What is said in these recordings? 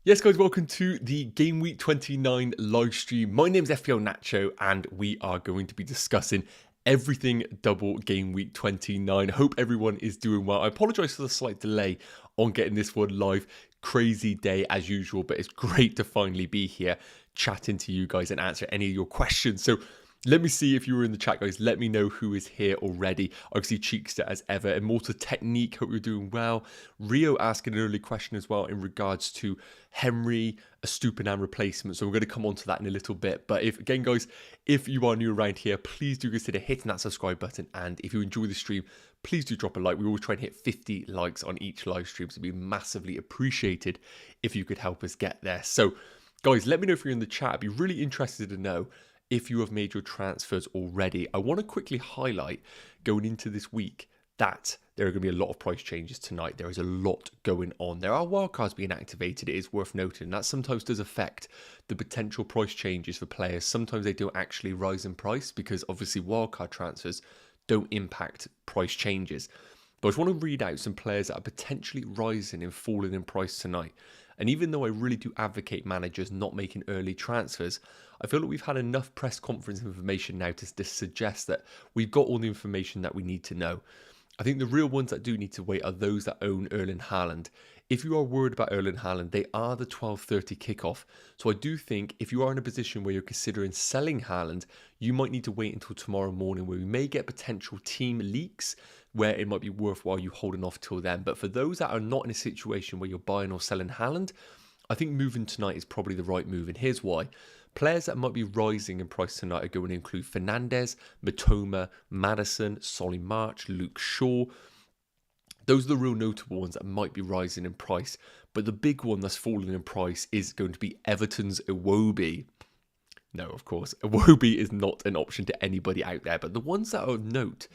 Yes, guys, welcome to the Game Week 29 live stream. My name's FPL Nacho, and we are going to be discussing everything double Game Week 29. Hope everyone is doing well. I apologize for the slight delay on getting this one live. Crazy day as usual, but it's great to finally be here chatting to you guys and answer any of your questions. So let me see if you were in the chat, guys. Let me know who is here already. Obviously, Cheekster as ever. Immortal Technique, hope you're doing well. Rio asking an early question as well in regards to Henry, a Stupinan replacement. So we're going to come on to that in a little bit. But again, guys, if you are new around here, please do consider hitting that subscribe button. And if you enjoy the stream, please do drop a like. We always try and hit 50 likes on each live stream. So it'd be massively appreciated if you could help us get there. So, guys, let me know if you're in the chat. I'd be really interested to know if you have made your transfers already. I want to quickly highlight going into this week that there are going to be a lot of price changes tonight. There is a lot going on. There are wildcards being activated, it is worth noting. That sometimes does affect the potential price changes for players. Sometimes they don't actually rise in price because obviously wildcard transfers don't impact price changes. But I just want to read out some players that are potentially rising and falling in price tonight. And even though I really do advocate managers not making early transfers, I feel that we've had enough press conference information now to suggest that we've got all the information that we need to know. I think the real ones that do need to wait are those that own Erling Haaland. If you are worried about Erling Haaland, they are the 12:30 kickoff. So I do think if you are in a position where you're considering selling Haaland, you might need to wait until tomorrow morning where we may get potential team leaks where it might be worthwhile you holding off till then. But for those that are not in a situation where you're buying or selling Haaland, I think moving tonight is probably the right move. And here's why. Players that might be rising in price tonight are going to include Fernandes, Matoma, Madison, Solly March, Luke Shaw. Those are the real notable ones that might be rising in price. But the big one that's falling in price is going to be Everton's Iwobi. No, of course, Iwobi is not an option to anybody out there. But the ones that are of note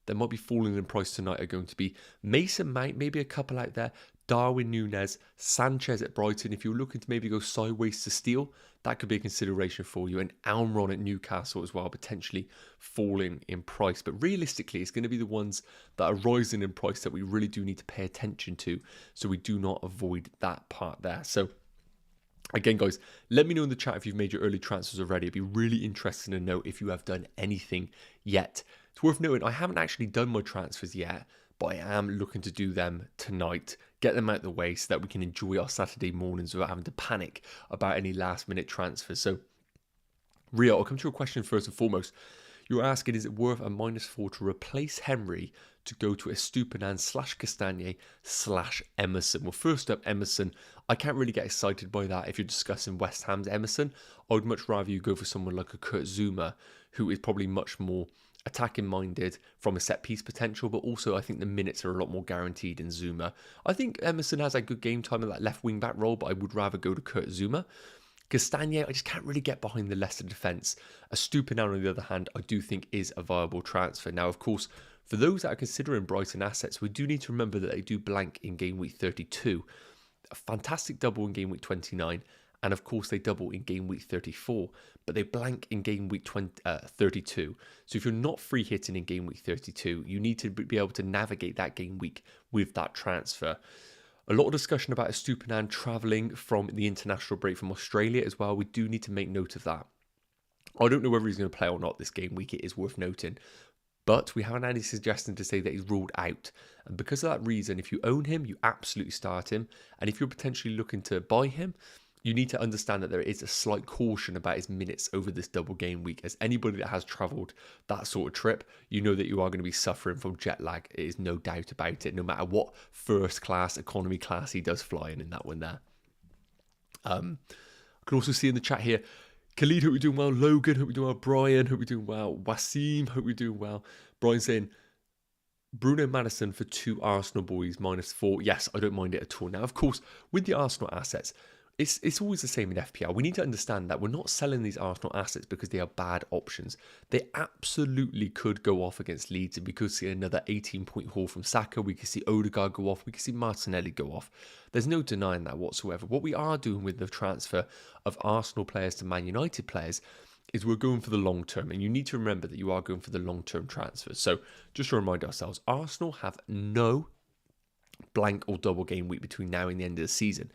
that might be falling in price tonight are going to be Mason Mount, maybe a couple out there, Darwin Núñez, Sanchez at Brighton. If you're looking to maybe go sideways to steal, that could be a consideration for you. And Almiron at Newcastle as well, potentially falling in price. But realistically, it's going to be the ones that are rising in price that we really do need to pay attention to, so we do not avoid that part there. So again, guys, let me know in the chat if you've made your early transfers already. It'd be really interesting to know if you have done anything yet. It's worth noting, I haven't actually done my transfers yet, but I am looking to do them tonight. Get them out of the way so that we can enjoy our Saturday mornings without having to panic about any last minute transfers. So, Rio, I'll come to your question first and foremost. You're asking, is it worth a -4 to replace Henry to go to a Stupinan / Castagne / Emerson? Well, first up, Emerson. I can't really get excited by that if you're discussing West Ham's Emerson. I would much rather you go for someone like a Kurt Zouma, who is probably much more attacking minded from a set piece potential, but also I think the minutes are a lot more guaranteed in Zouma. I think Emerson has a good game time in that left wing back role, but I would rather go to Kurt Zouma. Castagne, I just can't really get behind the Leicester defence. A Stupinan, on the other hand, I do think is a viable transfer. Now, of course, for those that are considering Brighton assets, we do need to remember that they do blank in game week 32. A fantastic double in game week 29. And of course, they double in game week 34, but they blank in game week 32. So if you're not free hitting in game week 32, you need to be able to navigate that game week with that transfer. A lot of discussion about Stupinan travelling from the international break from Australia as well. We do need to make note of that. I don't know whether he's going to play or not this game week. It is worth noting. But we haven't had any suggestion to say that he's ruled out. And because of that reason, if you own him, you absolutely start him. And if you're potentially looking to buy him, you need to understand that there is a slight caution about his minutes over this double game week. As anybody that has travelled that sort of trip, you know that you are going to be suffering from jet lag. It is no doubt about it, no matter what first class, economy class he does fly in that one there. I can also see in the chat here, Khalid, hope you're doing well. Logan, hope you're doing well. Brian, hope you're doing well. Wasim, hope you're doing well. Brian saying, Bruno Madison for 2 Arsenal boys, -4. Yes, I don't mind it at all. Now, of course, with the Arsenal assets, it's always the same in FPL. We need to understand that we're not selling these Arsenal assets because they are bad options. They absolutely could go off against Leeds, and we could see another 18-point haul from Saka. We could see Odegaard go off. We could see Martinelli go off. There's no denying that whatsoever. What we are doing with the transfer of Arsenal players to Man United players is we're going for the long term, and you need to remember that you are going for the long-term transfers. So just to remind ourselves, Arsenal have no blank or double game week between now and the end of the season.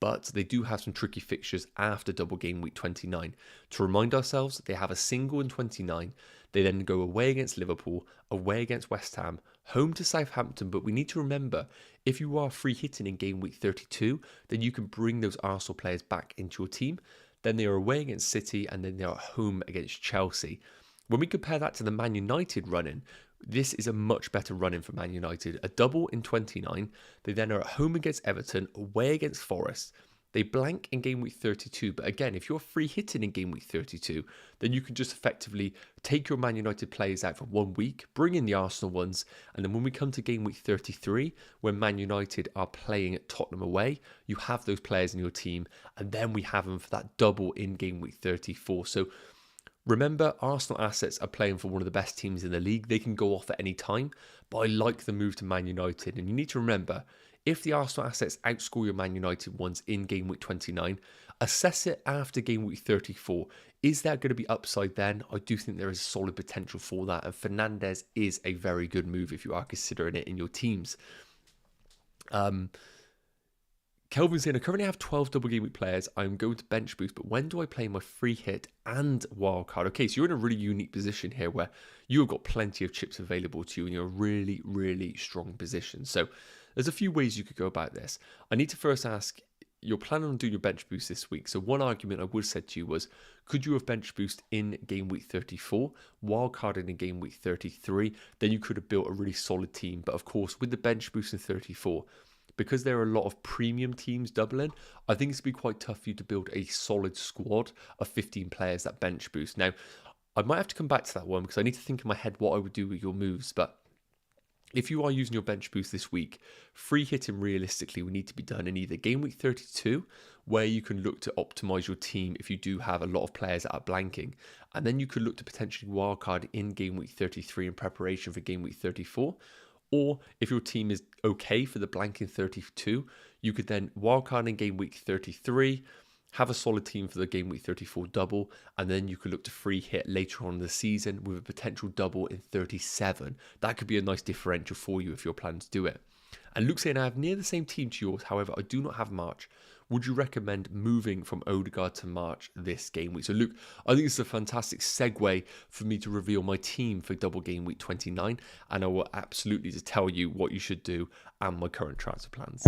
but they do have some tricky fixtures after double game week 29. To remind ourselves, they have a single in 29. They then go away against Liverpool, away against West Ham, home to Southampton. But we need to remember, if you are free hitting in game week 32, then you can bring those Arsenal players back into your team. Then they are away against City, and then they are home against Chelsea. When we compare that to the Man United run-in, this is a much better run-in for Man United. A double in 29. They then are at home against Everton, away against Forest. They blank in game week 32. But again, if you're free hitting in game week 32, then you can just effectively take your Man United players out for 1 week, bring in the Arsenal ones. And then when we come to game week 33, when Man United are playing at Tottenham away, you have those players in your team. And then we have them for that double in game week 34. So remember, Arsenal assets are playing for one of the best teams in the league. They can go off at any time, but I like the move to Man United. And you need to remember, if the Arsenal assets outscore your Man United ones in game week 29, assess it after game week 34. Is there going to be upside then? I do think there is solid potential for that. And Fernandes is a very good move if you are considering it in your teams. Kelvin's saying, I currently have 12 double game week players. I'm going to bench boost, but when do I play my free hit and wildcard? Okay, so you're in a really unique position here where you have got plenty of chips available to you and you're in a really, really strong position. So there's a few ways you could go about this. I need to first ask, you're planning on doing your bench boost this week. So one argument I would have said to you was, could you have bench boost in game week 34, wildcarded in game week 33? Then you could have built a really solid team. But of course, with the bench boost in 34, because there are a lot of premium teams doubling, I think it's going to be quite tough for you to build a solid squad of 15 players that bench boost. Now, I might have to come back to that one because I need to think in my head what I would do with your moves. But if you are using your bench boost this week, free hitting realistically will need to be done in either game week 32, where you can look to optimize your team if you do have a lot of players that are blanking. And then you could look to potentially wildcard in game week 33 in preparation for game week 34. Or if your team is okay for the blank in 32, you could then wildcard in game week 33, have a solid team for the game week 34 double, and then you could look to free hit later on in the season with a potential double in 37. That could be a nice differential for you if you're planning to do it. And Luke's saying, I have near the same team to yours, however, I do not have March. Would you recommend moving from Odegaard to March this game week? So Luke, I think it's a fantastic segue for me to reveal my team for double game week 29, and I will absolutely just tell you what you should do and my current transfer plans.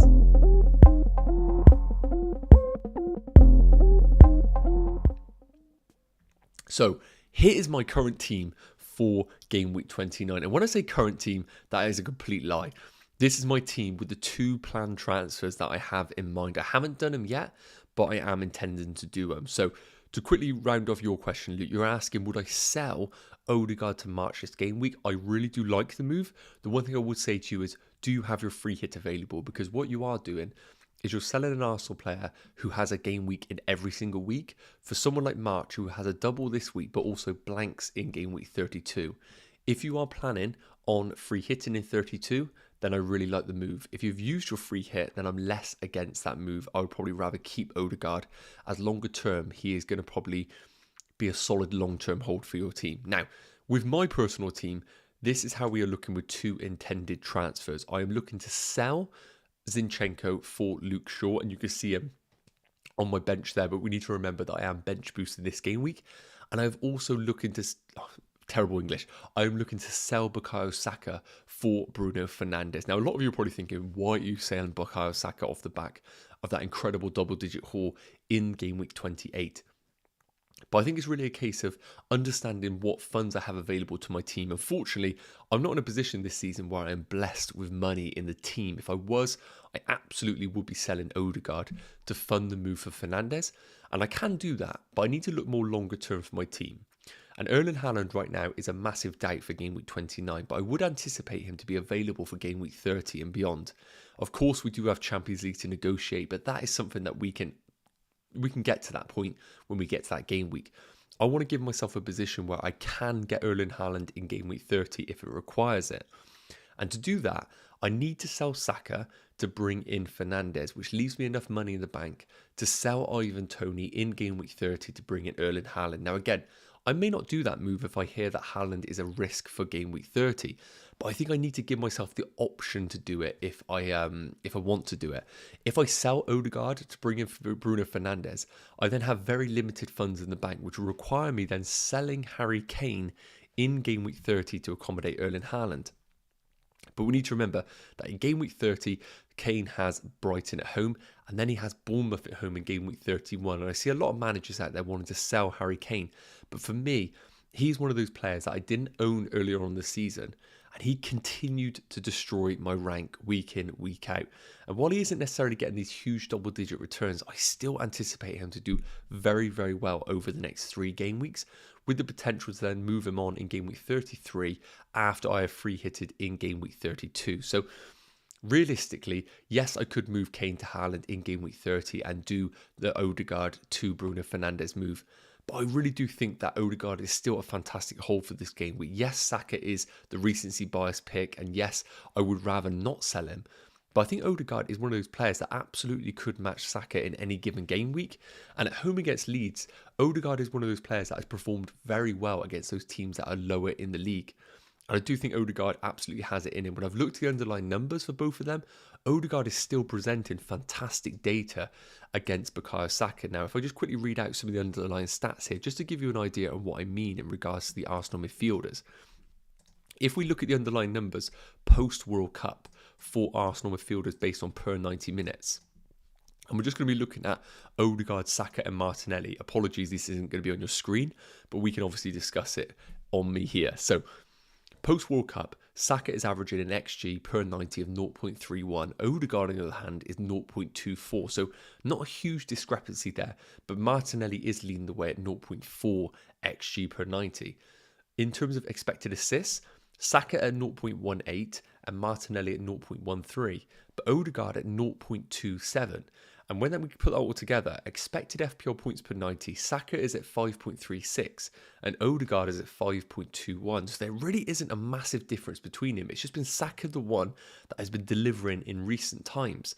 So here is my current team for game week 29. And when I say current team, that is a complete lie. This is my team with the 2 planned transfers that I have in mind. I haven't done them yet, but I am intending to do them. So to quickly round off your question, Luke, you're asking, would I sell Odegaard to March this game week? I really do like the move. The one thing I would say to you is, do you have your free hit available? Because what you are doing is you're selling an Arsenal player who has a game week in every single week for someone like March who has a double this week, but also blanks in game week 32. If you are planning on free hitting in 32, then I really like the move. If you've used your free hit, then I'm less against that move. I would probably rather keep Odegaard, as longer term, he is going to probably be a solid long-term hold for your team. Now, with my personal team, this is how we are looking with 2 intended transfers. I am looking to sell Zinchenko for Luke Shaw, and you can see him on my bench there, but we need to remember that I am bench boosting this game week. And I've also looking to... terrible English. I'm looking to sell Bukayo Saka for Bruno Fernandes. Now, a lot of you are probably thinking, why are you selling Bukayo Saka off the back of that incredible double-digit haul in game week 28? But I think it's really a case of understanding what funds I have available to my team. Unfortunately, I'm not in a position this season where I am blessed with money in the team. If I was, I absolutely would be selling Odegaard to fund the move for Fernandes. And I can do that, but I need to look more longer term for my team. And Erling Haaland right now is a massive doubt for game week 29, but I would anticipate him to be available for game week 30 and beyond. Of course, we do have Champions League to negotiate, but that is something that we can get to that point when we get to that game week. I want to give myself a position where I can get Erling Haaland in game week 30 if it requires it. And to do that, I need to sell Saka to bring in Fernandes, which leaves me enough money in the bank to sell Ivan Toney in game week 30 to bring in Erling Haaland. Now again, I may not do that move if I hear that Haaland is a risk for game week 30, but I think I need to give myself the option to do it if I want to do it. If I sell Odegaard to bring in Bruno Fernandes, I then have very limited funds in the bank, which will require me then selling Harry Kane in game week 30 to accommodate Erling Haaland. But we need to remember that in game week 30, Kane has Brighton at home, and then he has Bournemouth at home in game week 31. And I see a lot of managers out there wanting to sell Harry Kane. But for me, he's one of those players that I didn't own earlier on this season, and he continued to destroy my rank week in, week out. And while he isn't necessarily getting these huge double-digit returns, I still anticipate him to do very, very well over the next 3 game weeks, with the potential to then move him on in game week 33 after I have free hitted in game week 32. So realistically, yes, I could move Kane to Haaland in game week 30 and do the Odegaard to Bruno Fernandes move. But I really do think that Odegaard is still a fantastic hold for this game week. Yes, Saka is the recency bias pick, and yes, I would rather not sell him. But I think Odegaard is one of those players that absolutely could match Saka in any given game week. And at home against Leeds, Odegaard is one of those players that has performed very well against those teams that are lower in the league. And I do think Odegaard absolutely has it in him. When I've looked at the underlying numbers for both of them, Odegaard is still presenting fantastic data against Bukayo Saka. Now, if I just quickly read out some of the underlying stats here, just to give you an idea of what I mean in regards to the Arsenal midfielders. If we look at the underlying numbers post-World Cup for Arsenal midfielders based on per 90 minutes, and we're just going to be looking at Odegaard, Saka and Martinelli. Apologies, this isn't going to be on your screen, but we can obviously discuss it on me here. So, post-World Cup, Saka is averaging an XG per 90 of 0.31. Odegaard, on the other hand, is 0.24. So not a huge discrepancy there, but Martinelli is leading the way at 0.4 XG per 90. In terms of expected assists, Saka at 0.18 and Martinelli at 0.13, but Odegaard at 0.27. And when we put that all together, expected FPL points per 90, Saka is at 5.36 and Odegaard is at 5.21. So there really isn't a massive difference between him. It's just been Saka the one that has been delivering in recent times.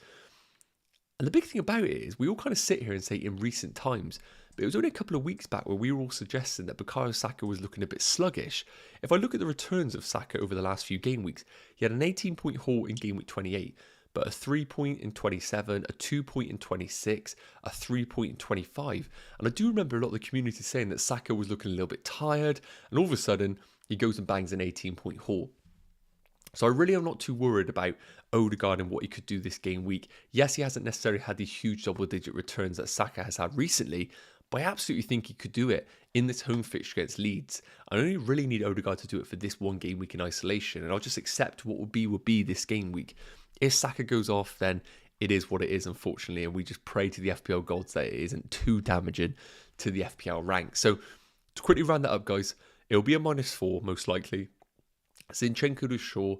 And the big thing about it is we all kind of sit here and say in recent times, but it was only a couple of weeks back where we were all suggesting that Bukayo Saka was looking a bit sluggish. If I look at the returns of Saka over the last few game weeks, he had an 18-point haul in game week 28, but a 3-point in 27, a 2-point in 26, a 3-point in 25. And I do remember a lot of the community saying that Saka was looking a little bit tired, and all of a sudden he goes and bangs an 18-point haul. So I really am not too worried about Odegaard and what he could do this game week. Yes, he hasn't necessarily had these huge double-digit returns that Saka has had recently, but I absolutely think he could do it in this home fixture against Leeds. I only really need Odegaard to do it for this one game week in isolation, and I'll just accept what would be this game week. If Saka goes off, then it is what it is, unfortunately, and we just pray to the FPL gods that it isn't too damaging to the FPL rank. So to quickly round that up, guys, it'll be a -4, most likely. Zinchenko to Shaw,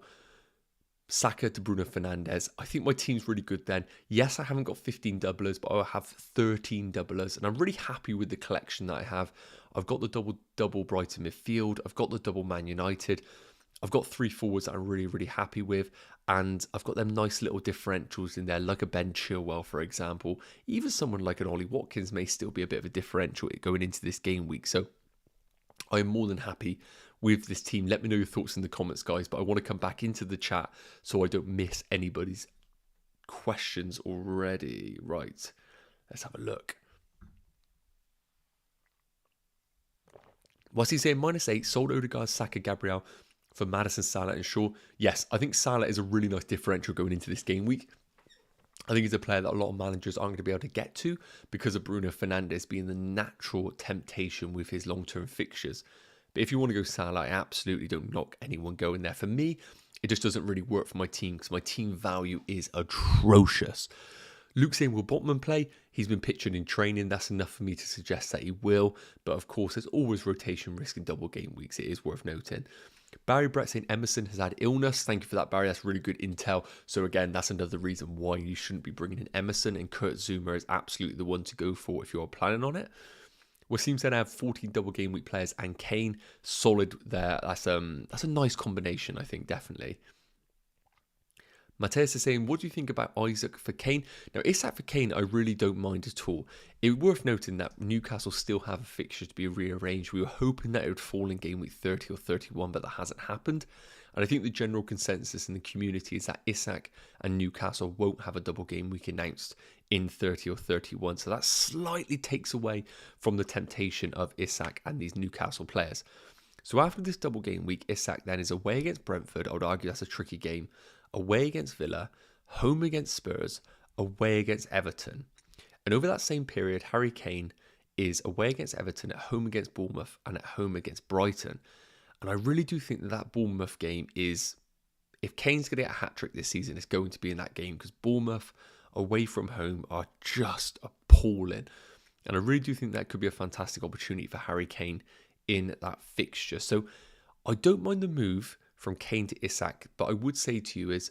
Saka to Bruno Fernandes. I think my team's really good then. Yes, I haven't got 15 doublers, but I'll have 13 doublers, and I'm really happy with the collection that I have. I've got the double Brighton midfield. I've got the double Man United. I've got 3 forwards that I'm really, really happy with, and I've got them nice little differentials in there, like a Ben Chilwell, for example. Even someone like an Ollie Watkins may still be a bit of a differential going into this game week. So I'm more than happy with this team. Let me know your thoughts in the comments, guys, but I want to come back into the chat so I don't miss anybody's questions already. Right, let's have a look. What's he saying? -8, sold Odegaard, Saka, Gabriel for Madison, Salah and Shaw. Yes, I think Salah is a really nice differential going into this game week. I think he's a player that a lot of managers aren't going to be able to get to because of Bruno Fernandes being the natural temptation with his long-term fixtures. But if you want to go Salah, I absolutely don't knock anyone going there. For me, it just doesn't really work for my team because my team value is atrocious. Luke saying, will Botman play? He's been pictured in training. That's enough for me to suggest that he will. But of course, there's always rotation risk in double game weeks. It is worth noting. Barry Brett saying Emerson has had illness. Thank you for that, Barry. That's really good intel. So again, that's another reason why you shouldn't be bringing in Emerson, and Kurt Zuma is absolutely the one to go for if you're planning on it. Wasim said I have 14 double game week players and Kane. Solid there. That's a nice combination, I think, definitely. Mateus is saying, what do you think about Isaac for Kane? Now, Isak for Kane, I really don't mind at all. It's worth noting that Newcastle still have a fixture to be rearranged. We were hoping that it would fall in game week 30 or 31, but that hasn't happened. And I think the general consensus in the community is that Isak and Newcastle won't have a double game week announced in 30 or 31. So that slightly takes away from the temptation of Isak and these Newcastle players. So after this double game week, Isak then is away against Brentford. I would argue that's a tricky game. Away against Villa, home against Spurs, away against Everton. And over that same period, Harry Kane is away against Everton, at home against Bournemouth, and at home against Brighton. And I really do think that that Bournemouth game is, if Kane's going to get a hat-trick this season, it's going to be in that game, because Bournemouth away from home are just appalling. And I really do think that could be a fantastic opportunity for Harry Kane in that fixture. So I don't mind the move from Kane to Isak, but I would say to you is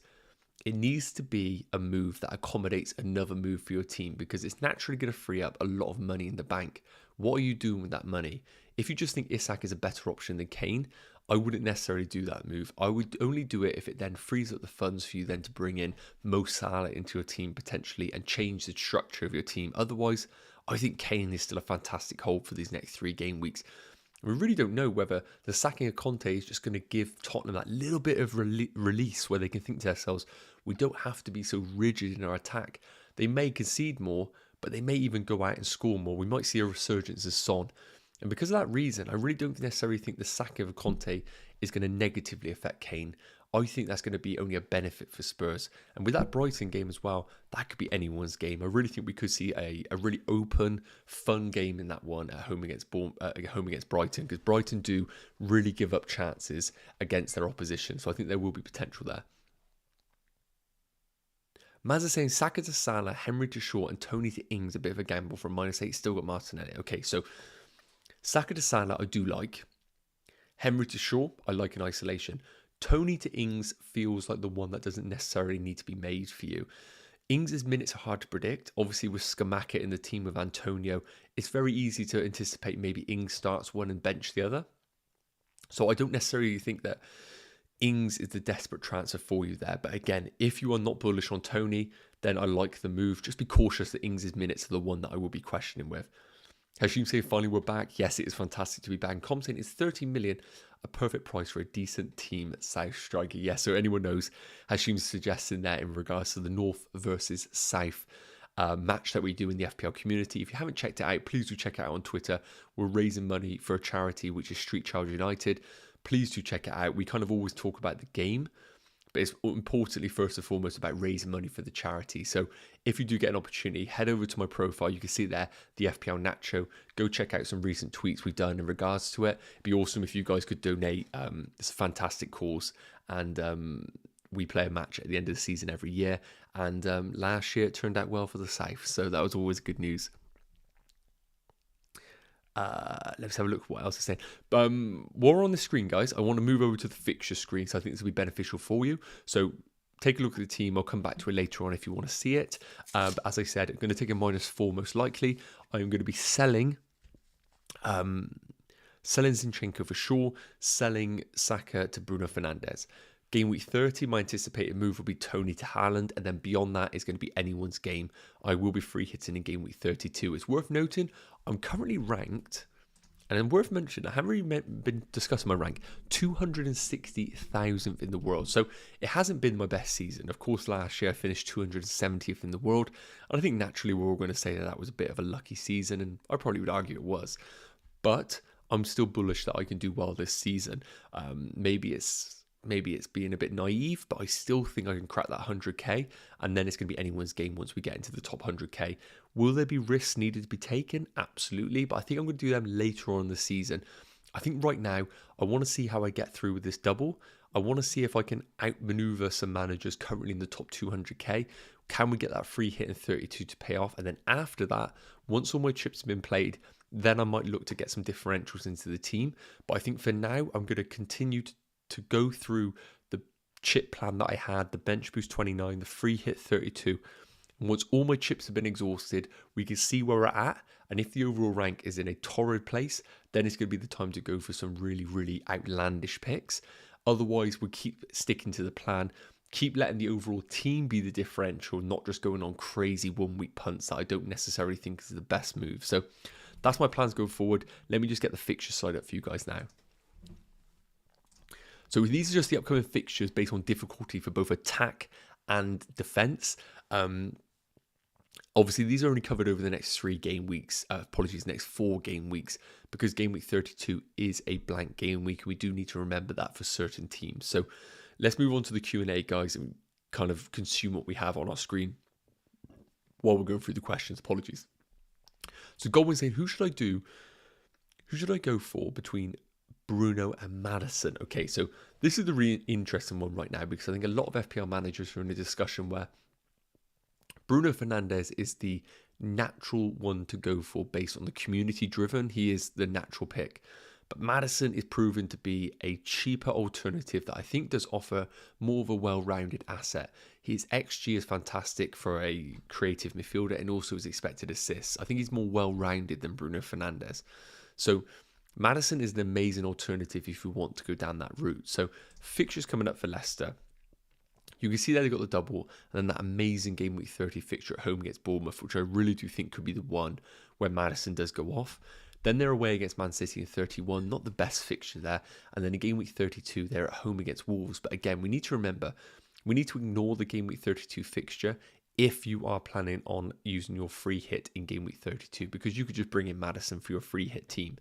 it needs to be a move that accommodates another move for your team, because it's naturally going to free up a lot of money in the bank. What are you doing with that money? If you just think Isak is a better option than Kane, I wouldn't necessarily do that move. I would only do it if it then frees up the funds for you then to bring in Mo Salah into your team potentially and change the structure of your team. Otherwise, I think Kane is still a fantastic hold for these next 3 game weeks. We really don't know whether the sacking of Conte is just going to give Tottenham that little bit of release where they can think to themselves, we don't have to be so rigid in our attack. They may concede more, but they may even go out and score more. We might see a resurgence of Son. And because of that reason, I really don't necessarily think the sacking of Conte is going to negatively affect Kane. I think that's going to be only a benefit for Spurs. And with that Brighton game as well, that could be anyone's game. I really think we could see a really open, fun game in that one at home against Brighton, because Brighton do really give up chances against their opposition. So I think there will be potential there. Maz is saying Saka to Salah, Henry to Shaw, and Tony to Ings, a bit of a gamble from -8. Still got Martinelli. Okay, so Saka to Salah, I do like. Henry to Shaw, I like in isolation. Tony to Ings feels like the one that doesn't necessarily need to be made for you. Ings' minutes are hard to predict. Obviously, with Skamaka in the team with Antonio, it's very easy to anticipate maybe Ings starts one and bench the other. So I don't necessarily think that Ings is the desperate transfer for you there. But again, if you are not bullish on Tony, then I like the move. Just be cautious that Ings' minutes are the one that I will be questioning with. Hashim saying finally we're back. Yes, it is fantastic to be back. And Com saying it's 30 million, a perfect price for a decent team South striker. Yes, so anyone knows, Hashim's suggesting that in regards to the North versus South match that we do in the FPL community. If you haven't checked it out, please do check it out on Twitter. We're raising money for a charity which is Street Charge United. Please do check it out. We kind of always talk about the game, but it's importantly, first and foremost, about raising money for the charity. So if you do get an opportunity, head over to my profile. You can see there, the FPL Nacho. Go check out some recent tweets we've done in regards to it. It'd be awesome if you guys could donate. It's a fantastic cause. And we play a match at the end of the season every year. And last year, it turned out well for the South. So that was always good news. Let's have a look at what else is saying. While we're on the screen, guys, I want to move over to the fixture screen, so I think this will be beneficial for you. So take a look at the team. I'll come back to it later on if you want to see it. But as I said, I'm going to take a -4 most likely. I'm going to be selling Zinchenko for sure, selling Saka to Bruno Fernandes. Game week 30, my anticipated move will be Tony to Haaland, and then beyond that is going to be anyone's game. I will be free hitting in game week 32. It's worth noting, I'm currently ranked, and it's worth mentioning, I haven't really been discussing my rank, 260,000th in the world. So it hasn't been my best season. Of course, last year I finished 270th in the world, and I think naturally we're all going to say that that was a bit of a lucky season, and I probably would argue it was. But I'm still bullish that I can do well this season. Maybe it's being a bit naive, but I still think I can crack that 100k, and then it's going to be anyone's game once we get into the top 100k. Will there be risks needed to be taken? Absolutely, but I think I'm going to do them later on in the season. I think right now, I want to see how I get through with this double. I want to see if I can outmaneuver some managers currently in the top 200k. Can we get that free hit in 32 to pay off? And then after that, once all my chips have been played, then I might look to get some differentials into the team. But I think for now, I'm going to continue to go through the chip plan that I had, the bench boost 29, the free hit 32. And once all my chips have been exhausted, we can see where we're at. And if the overall rank is in a torrid place, then it's going to be the time to go for some really, really outlandish picks. Otherwise, we'll keep sticking to the plan. keep letting the overall team be the differential, not just going on crazy 1 week punts that I don't necessarily think is the best move. So that's my plans going forward. Let me just get the fixture side up for you guys now. So these are just the upcoming fixtures based on difficulty for both attack and defense. Obviously, these are only covered over the next 3 game weeks. Next 4 game weeks, because game week 32 is a blank game week. We do need to remember that for certain teams. So let's move on to the Q&A, guys, and kind of consume what we have on our screen while we're going through the questions. Apologies. So Godwin's saying, who should I go for between Bruno and Madison? Okay, so this is the really interesting one right now, because I think a lot of FPL managers are in a discussion where Bruno Fernandes is the natural one to go for based on the community driven. He is the natural pick. But Madison is proven to be a cheaper alternative that I think does offer more of a well-rounded asset. His XG is fantastic for a creative midfielder, and also his expected assists. I think he's more well-rounded than Bruno Fernandes. So Madison is an amazing alternative if you want to go down that route. So fixtures coming up for Leicester. You can see that they got the double, and then that amazing game week 30 fixture at home against Bournemouth, which I really do think could be the one where Madison does go off. Then they're away against Man City in 31, not the best fixture there. And then in game week 32, they're at home against Wolves. But again, we need to remember, we need to ignore the game week 32 fixture if you are planning on using your free hit in game week 32, because you could just bring in Madison for your free hit team.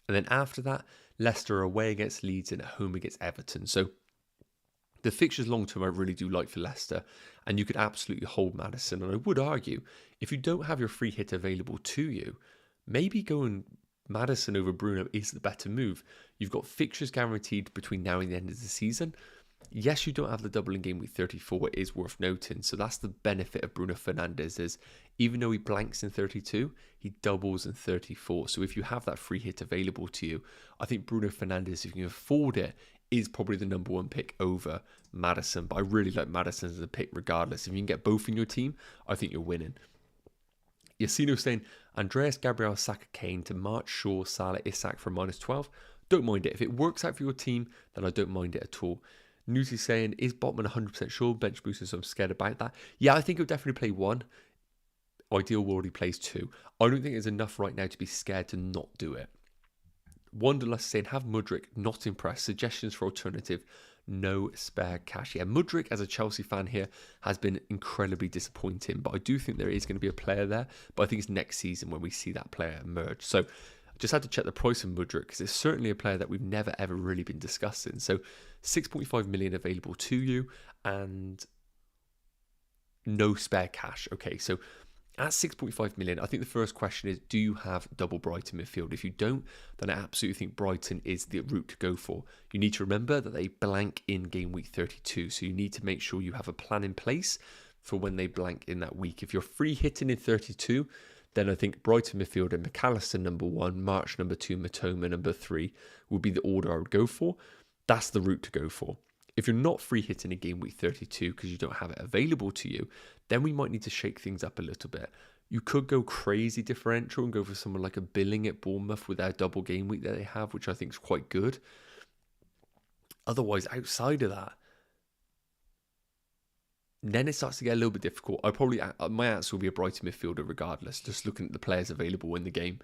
And then after that, Leicester are away against Leeds and at home against Everton. So the fixtures long-term I really do like for Leicester, and you could absolutely hold Madison. And I would argue, if you don't have your free hit available to you, maybe going Madison over Bruno is the better move. You've got fixtures guaranteed between now and the end of the season. Yes, you don't have the double in game week 34, it is worth noting. So that's the benefit of Bruno Fernandes, is even though he blanks in 32, he doubles in 34. So if you have that free hit available to you, I think Bruno Fernandes, if you can afford it, is probably the number 1 pick over Madison. But I really like Madison as a pick regardless. If you can get both in your team, I think you're winning. Yacino saying, Andreas, Gabriel, Saka, Kane to March, Shaw, Salah, Isak for -12. Don't mind it. If it works out for your team, then I don't mind it at all. Newsy saying, is Botman 100% sure? Bench booster, so I'm scared about that. Yeah, I think he'll definitely play 1. Ideal world, he plays 2. I don't think it's enough right now to be scared to not do it. Wanderlust saying, have Mudryk, not impressed. Suggestions for alternative, no spare cash. Yeah, Mudryk, as a Chelsea fan here, has been incredibly disappointing, but I do think there is going to be a player there, but I think it's next season when we see that player emerge. So I just had to check the price of Mudryk, because it's certainly a player that we've never ever really been discussing. So 6.5 million available to you and no spare cash. Okay, so at 6.5 million, I think the first question is, do you have double Brighton midfield? If you don't, then I absolutely think Brighton is the route to go for. You need to remember that they blank in game week 32, so you need to make sure you have a plan in place for when they blank in that week. If you're free hitting in 32, then I think Brighton midfielder, McAllister number 1, March number 2, Matoma number 3 would be the order I would go for. That's the route to go for. If you're not free hitting in game week 32 because you don't have it available to you, then we might need to shake things up a little bit. You could go crazy differential and go for someone like a Billing at Bournemouth with their double game week that they have, which I think is quite good. Otherwise, outside of that, then it starts to get a little bit difficult. My answer will be a Brighton midfielder regardless, just looking at the players available in the game.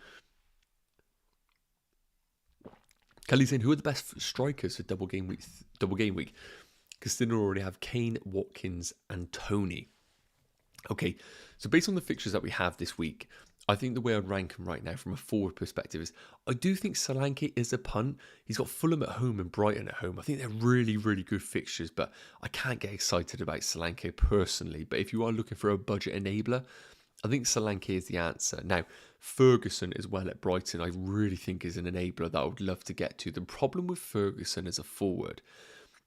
Kelly's saying, who are the best strikers for double game week? Because they already have Kane, Watkins, and Tony. Okay, so based on the fixtures that we have this week, I think the way I'd rank him right now from a forward perspective is, I do think Solanke is a punt. He's got Fulham at home and Brighton at home. I think they're really, really good fixtures, but I can't get excited about Solanke personally. But if you are looking for a budget enabler, I think Solanke is the answer. Now, Ferguson as well at Brighton, I really think is an enabler that I would love to get to. The problem with Ferguson as a forward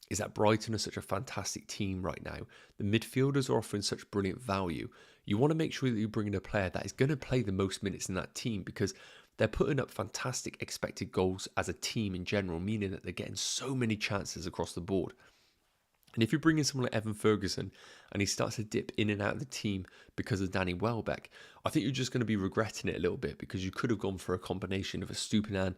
is that Brighton are such a fantastic team right now. The midfielders are offering such brilliant value. You want to make sure that you bring in a player that is going to play the most minutes in that team, because they're putting up fantastic expected goals as a team in general, meaning that they're getting so many chances across the board. And if you bring in someone like Evan Ferguson and he starts to dip in and out of the team because of Danny Welbeck, I think you're just going to be regretting it a little bit, because you could have gone for a combination of a Stupinan,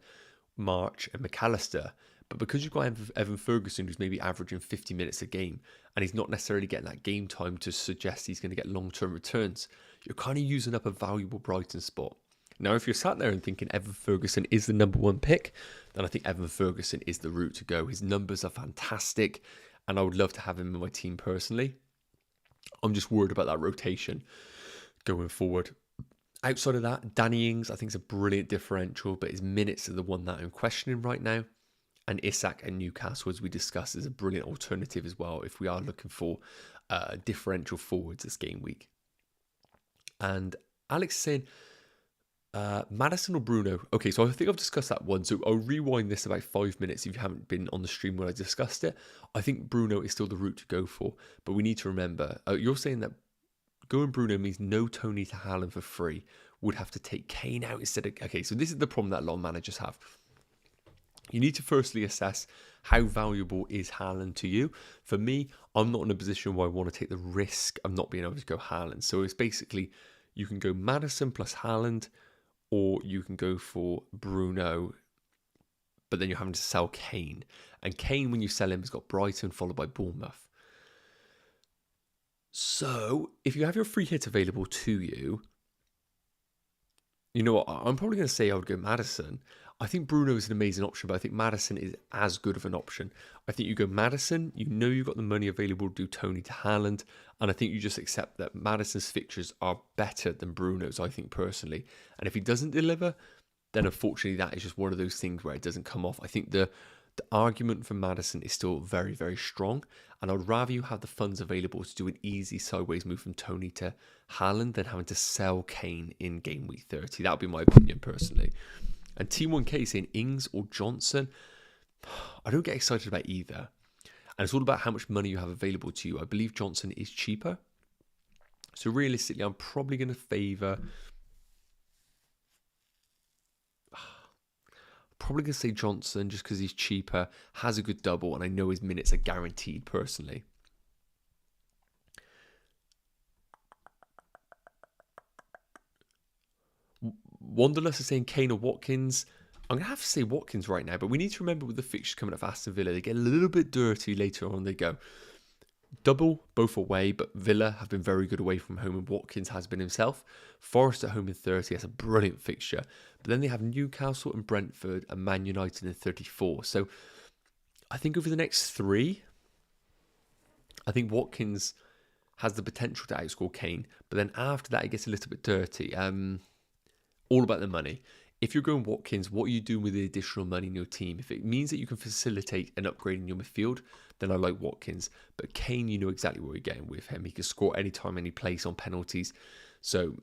March and McAllister, But because you've got Evan Ferguson, who's maybe averaging 50 minutes a game, and he's not necessarily getting that game time to suggest he's going to get long-term returns, you're kind of using up a valuable Brighton spot. Now, if you're sat there and thinking Evan Ferguson is the number one pick, then I think Evan Ferguson is the route to go. His numbers are fantastic, and I would love to have him in my team personally. I'm just worried about that rotation going forward. Outside of that, Danny Ings, I think, is a brilliant differential, but his minutes are the one that I'm questioning right now. And Isak and Newcastle, as we discussed, is a brilliant alternative as well if we are looking for differential forwards this game week. And Alex is saying, Madison or Bruno? Okay, so I think I've discussed that one. So I'll rewind this about 5 minutes if you haven't been on the stream when I discussed it. I think Bruno is still the route to go for. But we need to remember, you're saying that going Bruno means no Tony to Haaland for free. Would have to take Kane out instead of... Okay, so this is the problem that a lot of managers have. You need to firstly assess how valuable is Haaland to you. For me, I'm not in a position where I want to take the risk of not being able to go Haaland. So it's basically, you can go Madison plus Haaland, or you can go for Bruno, but then you're having to sell Kane. And Kane, when you sell him, has got Brighton followed by Bournemouth. So if you have your free hit available to you, you know what, I'm probably going to say I would go Madison. I think Bruno is an amazing option, but I think Madison is as good of an option. I think you go Madison, you know you've got the money available to do Tony to Haaland, and I think you just accept that Madison's fixtures are better than Bruno's, I think, personally. And if he doesn't deliver, then unfortunately that is just one of those things where it doesn't come off. I think the argument for Madison is still very, very strong, and I'd rather you have the funds available to do an easy sideways move from Tony to Haaland than having to sell Kane in game week 30. That would be my opinion personally. And T1K saying Ings or Johnson, I don't get excited about either. And it's all about how much money you have available to you. I believe Johnson is cheaper. So realistically, I'm probably going to favour... Probably going to say Johnson just because he's cheaper, has a good double, and I know his minutes are guaranteed personally. Wanderlust is saying Kane or Watkins. I'm going to have to say Watkins right now, but we need to remember with the fixtures coming up for Aston Villa, they get a little bit dirty later on. They go double, both away, but Villa have been very good away from home, and Watkins has been himself. Forest at home in 30, that's a brilliant fixture. But then they have Newcastle and Brentford and Man United in 34. So I think over the next three, I think Watkins has the potential to outscore Kane, but then after that, it gets a little bit dirty. All about the money. If you're going Watkins, what are you doing with the additional money in your team? If it means that you can facilitate an upgrade in your midfield, then I like Watkins. But Kane, you know exactly what you're getting with him. He can score anytime, any place on penalties. So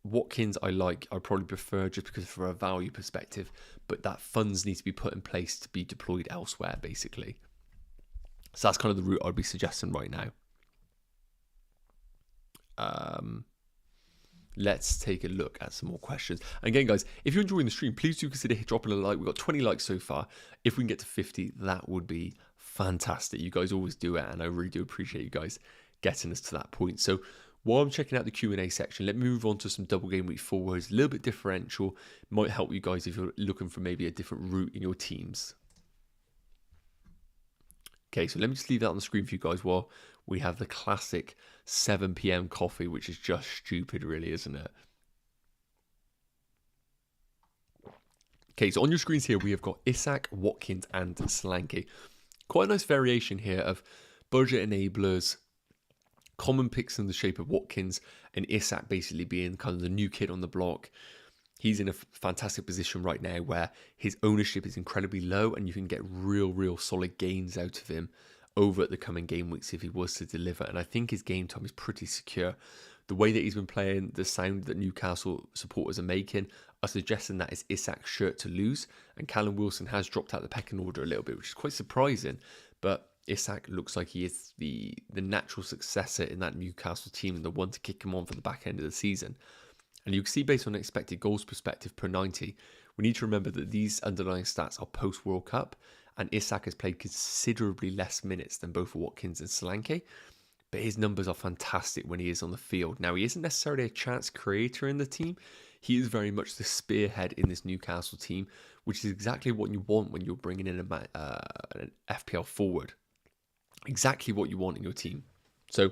Watkins, I like. I probably prefer just because from a value perspective, but that funds need to be put in place to be deployed elsewhere, basically. So that's kind of the route I'd be suggesting right now. Let's take a look at some more questions. And again, guys, if you're enjoying the stream, please do consider dropping a like. We've got 20 likes so far. If we can get to 50, that would be fantastic. You guys always do it, and I really do appreciate you guys getting us to that point. So while I'm checking out the Q&A section, let me move on to some double game week forwards. A little bit differential. Might help you guys if you're looking for maybe a different route in your teams. Okay, so let me just leave that on the screen for you guys while we have the classic 7 p.m. coffee, which is just stupid, really, isn't it? Okay, so on your screens here, we have got Isak, Watkins, and Solanke. Quite a nice variation here of budget enablers, common picks in the shape of Watkins, and Isak basically being kind of the new kid on the block. He's in a fantastic position right now where his ownership is incredibly low, and you can get real solid gains out of him over at the coming game weeks if he was to deliver. And I think his game time is pretty secure. The way that he's been playing, the sound that Newcastle supporters are making, are suggesting that it's Isak's shirt to lose. And Callum Wilson has dropped out the pecking order a little bit, which is quite surprising. But Isak looks like he is the natural successor in that Newcastle team and the one to kick him on for the back end of the season. And you can see based on expected goals perspective per 90, we need to remember that these underlying stats are post-World Cup, and Isak has played considerably less minutes than both Watkins and Solanke, but his numbers are fantastic when he is on the field. Now, he isn't necessarily a chance creator in the team. He is very much the spearhead in this Newcastle team which is exactly what you want when you're bringing in an FPL forward. Exactly what you want in your team. So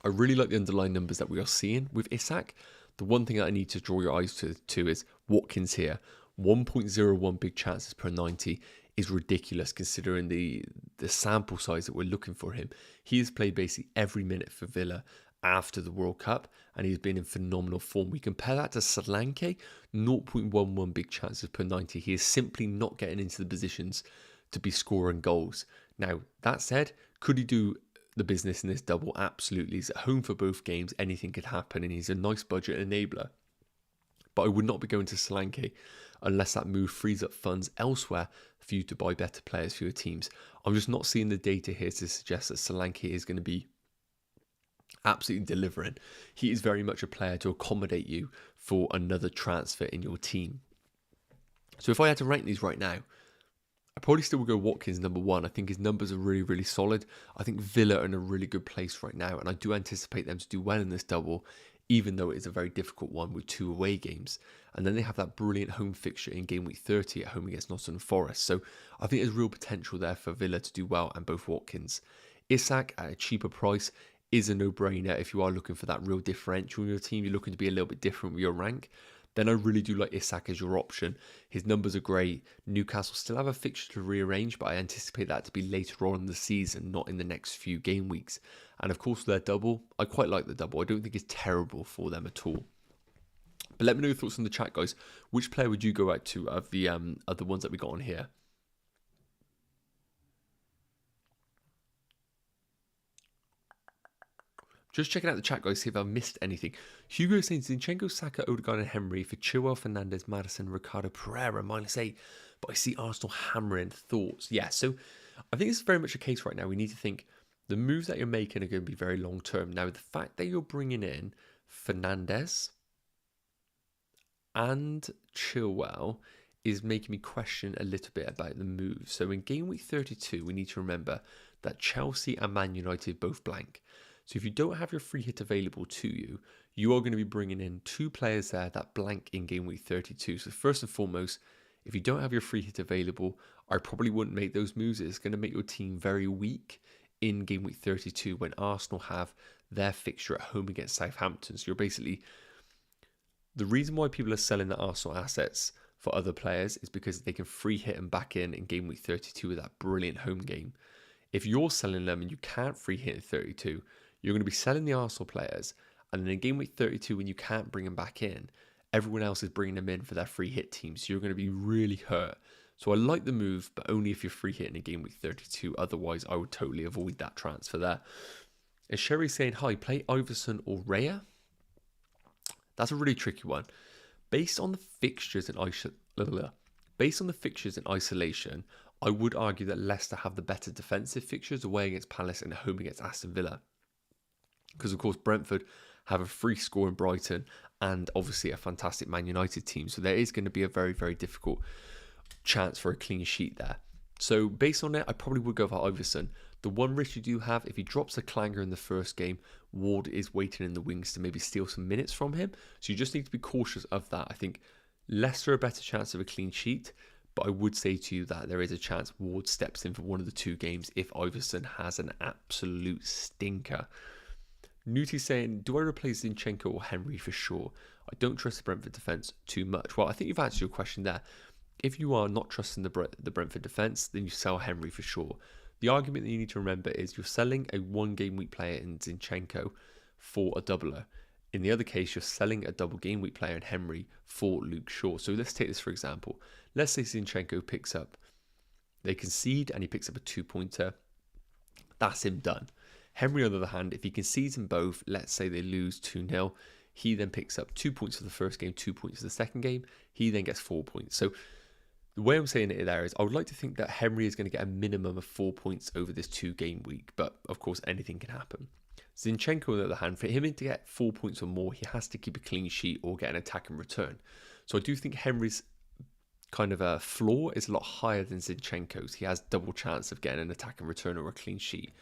I really like the underlying numbers that we are seeing with Isak. The one thing that I need to draw your eyes to is Watkins here. 1.01 big chances per 90 is ridiculous considering the sample size that we're looking for him. He has played basically every minute for Villa after the World Cup, and he's been in phenomenal form. We compare that to Solanke, 0.11 big chances per 90. He is simply not getting into the positions to be scoring goals. Now, that said, could he do the business in this double? Absolutely. He's at home for both games. Anything could happen, and he's a nice budget enabler. But I would not be going to Solanke unless that move frees up funds elsewhere for you to buy better players for your teams. I'm just not seeing the data here to suggest that Solanke is going to be absolutely delivering. He is very much a player to accommodate you for another transfer in your team. So if I had to rank these right now, I probably still would go Watkins number one. I think his numbers are really, really solid. I think Villa are in a really good place right now, and I do anticipate them to do well in this double, even though it is a very difficult one with 2 away games. And then they have that brilliant home fixture in game week 30 at home against Nottingham Forest. So I think there's real potential there for Villa to do well, and both Watkins. Isak at a cheaper price is a no-brainer if you are looking for that real differential in your team. You're looking to be a little bit different with your rank. Then I really do like Isak as your option. His numbers are great. Newcastle still have a fixture to rearrange, but I anticipate that to be later on in the season, not in the next few game weeks. And of course, their double, I quite like the double. I don't think it's terrible for them at all. But let me know your thoughts in the chat, guys. Which player would you go out to of the other ones that we got on here? Just checking out the chat, guys, see if I've missed anything. Hugo saying Zinchenko, Saka, Odegaard and Henry for Chilwell, Fernandes, Madison, Ricardo Pereira, -8. But I see Arsenal hammering. Thoughts? Yeah, so I think it's very much a case right now. We need to think the moves that you're making are going to be very long term. Now, the fact that you're bringing in Fernandes and Chilwell is making me question a little bit about the move. So in game week 32, we need to remember that Chelsea and Man United both blank. So if you don't have your free hit available to you, you are going to be bringing in 2 players there that blank in game week 32. So first and foremost, if you don't have your free hit available, I probably wouldn't make those moves. It's going to make your team very weak in game week 32 when Arsenal have their fixture at home against Southampton. So you're basically... The reason why people are selling the Arsenal assets for other players is because they can free hit them back in game week 32 with that brilliant home game. If you're selling them and you can't free hit in 32, you're going to be selling the Arsenal players, and then in game week 32, when you can't bring them back in, everyone else is bringing them in for their free hit team, so you're going to be really hurt. So I like the move, but only if you're free hitting in game week 32. Otherwise, I would totally avoid that transfer there. Is Sherry saying, hi, play Iverson or Raya? That's a really tricky one. Based on the fixtures in isolation, I would argue that Leicester have the better defensive fixtures away against Palace and at home against Aston Villa. Because, of course, Brentford have a free score in Brighton and obviously a fantastic Man United team. So there is going to be a very, very difficult chance for a clean sheet there. So based on it, I probably would go for Iverson. The one risk you do have, if he drops a clanger in the first game, Ward is waiting in the wings to maybe steal some minutes from him. So you just need to be cautious of that. I think Leicester a better chance of a clean sheet. But I would say to you that there is a chance Ward steps in for one of the 2 games if Iverson has an absolute stinker. Newty saying, do I replace Zinchenko or Henry for sure? I don't trust the Brentford defence too much. Well, I think you've answered your question there. If you are not trusting the Brentford defence, then you sell Henry for sure. The argument that you need to remember is you're selling a 1 game week player in Zinchenko for a doubler. In the other case, you're selling a double game week player in Henry for Luke Shaw. So let's take this for example. Let's say Zinchenko picks up, they concede and he picks up a 2-pointer. That's him done. Henry, on the other hand, if he concedes in both, let's say they lose 2-0, he then picks up 2 points for the first game, 2 points for the second game. He then gets 4 points. So the way I'm saying it there is I would like to think that Henry is going to get a minimum of 4 points over this 2-game week. But, of course, anything can happen. Zinchenko, on the other hand, for him to get 4 points or more, he has to keep a clean sheet or get an attack and return. So I do think Henry's kind of a floor is a lot higher than Zinchenko's. He has double chance of getting an attack and return or a clean sheet.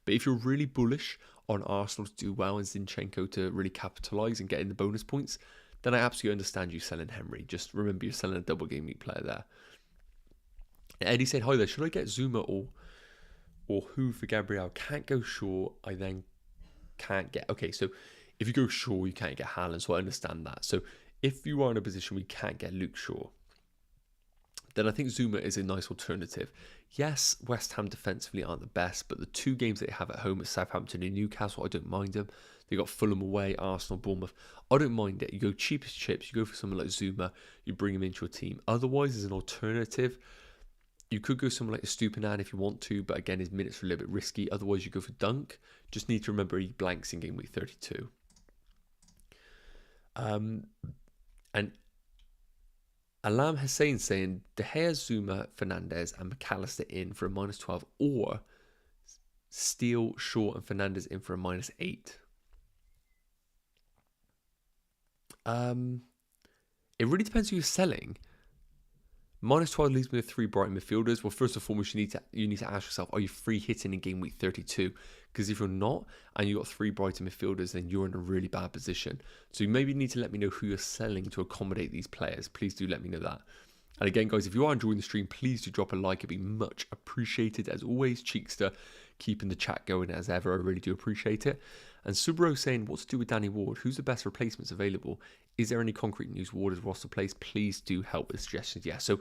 But if you're really bullish on Arsenal to do well and Zinchenko to really capitalise and get in the bonus points, then I absolutely understand you selling Henry. Just remember you're selling a double game week player there. Eddie said, hi there, should I get Zuma or who for Gabriel? Can't go Shaw, I then can't get... Okay, so if you go Shaw, you can't get Haaland, so I understand that. So if you are in a position where you can't get Luke Shaw, then I think Zuma is a nice alternative. Yes, West Ham defensively aren't the best, but the 2 games they have at home at Southampton and Newcastle, I don't mind them. They got Fulham away, Arsenal, Bournemouth. I don't mind it. You go cheapest chips, you go for someone like Zuma, you bring him into your team. Otherwise, as an alternative, you could go someone like a Stupinan if you want to, but again, his minutes are a little bit risky. Otherwise, you go for Dunk. Just need to remember he blanks in game week 32. And Alam Hussein saying De Gea, Zuma, Fernandes, and McAllister in for a -12, or Steele, Shaw, and Fernandes in for a -8. It really depends who you're selling. -12 leaves me with 3 Brighton midfielders. Well, first and foremost, you need to ask yourself, are you free hitting in game week 32? Because if you're not, and you've got 3 Brighton midfielders, then you're in a really bad position. So you maybe need to let me know who you're selling to accommodate these players. Please do let me know that. And again, guys, if you are enjoying the stream, please do drop a like. It'd be much appreciated. As always, Cheekster keeping the chat going as ever. I really do appreciate it. And Subro saying, what to do with Danny Ward? Who's the best replacements available? Is there any concrete news Ward is roster place? Please do help with suggestions. Yeah, so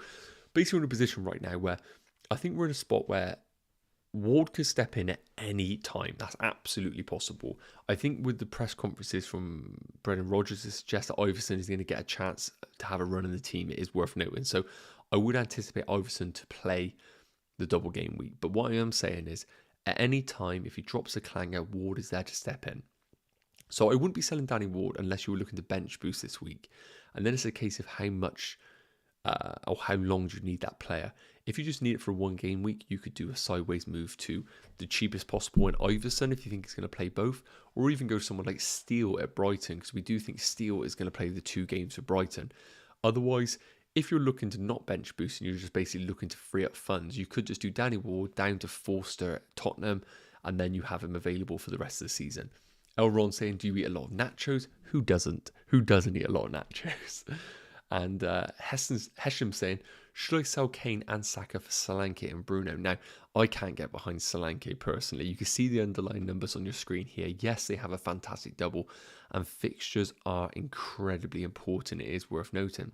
basically we're in a position right now where I think we're in a spot where Ward could step in at any time. That's absolutely possible. I think with the press conferences from Brendan Rodgers, it suggests that Iverson is going to get a chance to have a run in the team. It is worth noting. So I would anticipate Iverson to play the double game week. But what I am saying is, at any time, if he drops a clanger, Ward is there to step in. So I wouldn't be selling Danny Ward unless you were looking to bench boost this week. And then it's a case of how much or how long do you need that player. If you just need it for a 1 game week, you could do a sideways move to the cheapest possible in Iverson if you think he's going to play both, or even go to someone like Steele at Brighton, because we do think Steele is going to play the 2 games for Brighton. Otherwise, if you're looking to not bench boost and you're just basically looking to free up funds, you could just do Danny Ward down to Forster at Tottenham, and then you have him available for the rest of the season. Elron saying, do you eat a lot of nachos? Who doesn't? Who doesn't eat a lot of nachos? And Hesham saying, should I sell Kane and Saka for Solanke and Bruno? Now, I can't get behind Solanke personally. You can see the underlying numbers on your screen here. Yes, they have a fantastic double, and fixtures are incredibly important. It is worth noting.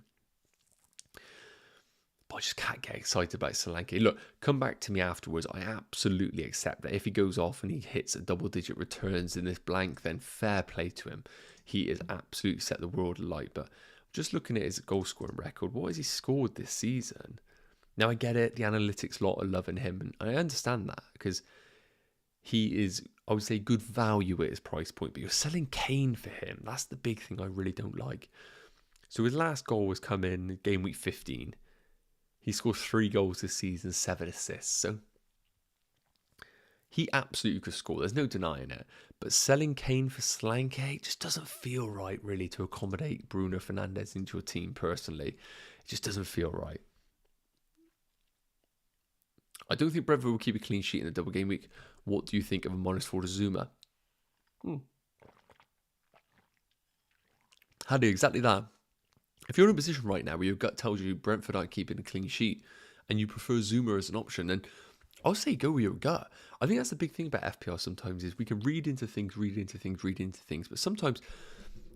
But I just can't get excited about Solanke. Look, come back to me afterwards. I absolutely accept that if he goes off and he hits a double-digit returns in this blank, then fair play to him. He has absolutely set the world alight. But just looking at his goal-scoring record, what has he scored this season? Now, I get it. The analytics lot are loving him, and I understand that because he is, I would say, good value at his price point. But you're selling Kane for him. That's the big thing I really don't like. So his last goal was come in game week 15. He scored 3 goals this season, 7 assists. So he absolutely could score. There's no denying it. But selling Kane for Solanke just doesn't feel right, really, to accommodate Bruno Fernandes into your team personally. It just doesn't feel right. I don't think Brentford will keep a clean sheet in the double game week. What do you think of a -4 to Zuma? How do exactly that? If you're in a position right now where your gut tells you Brentford aren't keeping a clean sheet and you prefer Zuma as an option, then I'll say go with your gut. I think that's the big thing about FPL sometimes is we can read into things, but sometimes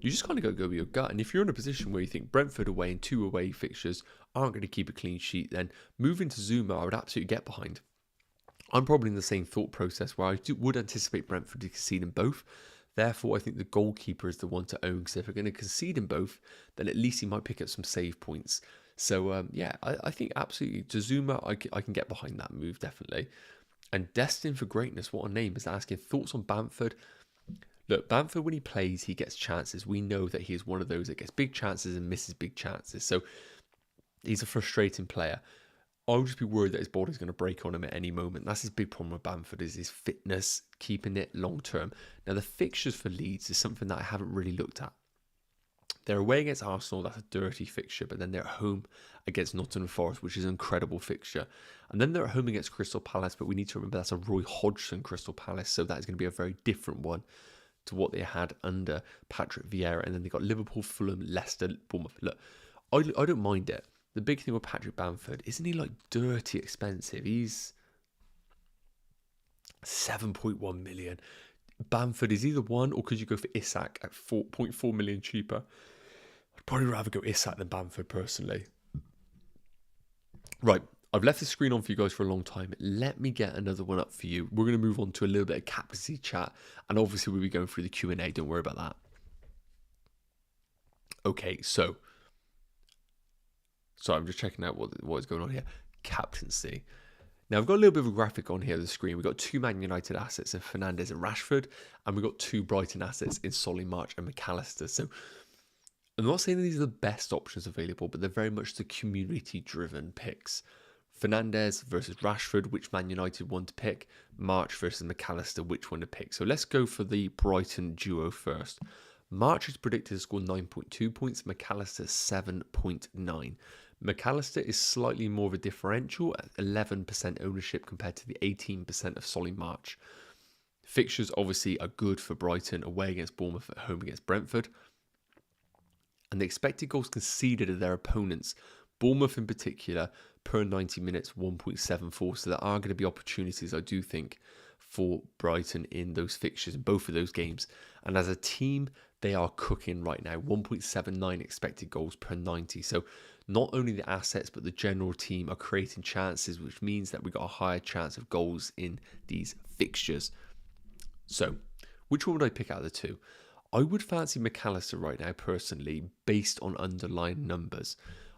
you just kind of go with your gut. And if you're in a position where you think Brentford away and 2 away fixtures aren't going to keep a clean sheet, then moving to Zuma I would absolutely get behind. I'm probably in the same thought process where I would anticipate Brentford to concede in both. Therefore, I think the goalkeeper is the one to own. So if we're going to concede in both, then at least he might pick up some save points. So, yeah, I think absolutely. To Zuma, I can get behind that move, definitely. And Destined for Greatness, what a name, is asking thoughts on Bamford. Look, Bamford, when he plays, he gets chances. We know that he is one of those that gets big chances and misses big chances. So he's a frustrating player. I would just be worried that his body's going to break on him at any moment. That's his big problem with Bamford, is his fitness, keeping it long term. Now, the fixtures for Leeds is something that I haven't really looked at. They're away against Arsenal, that's a dirty fixture, but then they're at home against Nottingham Forest, which is an incredible fixture. And then they're at home against Crystal Palace, but we need to remember that's a Roy Hodgson Crystal Palace, so that is going to be a very different one to what they had under Patrick Vieira. And then they got Liverpool, Fulham, Leicester, Bournemouth. Look, I don't mind it. The big thing with Patrick Bamford, isn't he like dirty expensive? He's 7.1 million. Bamford is either one, or could you go for Isak at 4.4 million cheaper? I'd probably rather go Isak than Bamford personally. Right, I've left the screen on for you guys for a long time. Let me get another one up for you. We're going to move on to a little bit of captaincy chat, and obviously we'll be going through the Q&A. Don't worry about that. Okay, so I'm just checking out what is going on here. Captaincy. Now, I've got a little bit of a graphic on here on the screen. We've got 2 Man United assets in Fernandes and Rashford, and we've got 2 Brighton assets in Solly March and McAllister. So I'm not saying that these are the best options available, but they're very much the community-driven picks. Fernandes versus Rashford, which Man United one to pick. March versus McAllister, which one to pick. So let's go for the Brighton duo first. March is predicted to score 9.2 points, McAllister 7.9. McAllister is slightly more of a differential at 11% ownership compared to the 18% of Solly March. Fixtures obviously are good for Brighton, away against Bournemouth, at home against Brentford. And the expected goals conceded of their opponents, Bournemouth in particular, per 90 minutes, 1.74. So there are going to be opportunities, I do think, for Brighton in those fixtures, in both of those games. And as a team, they are cooking right now, 1.79 expected goals per 90. So not only the assets, but the general team are creating chances, which means that we got a higher chance of goals in these fixtures. So which one would I pick out of the two? I would fancy McAllister right now, personally, based on underlying numbers.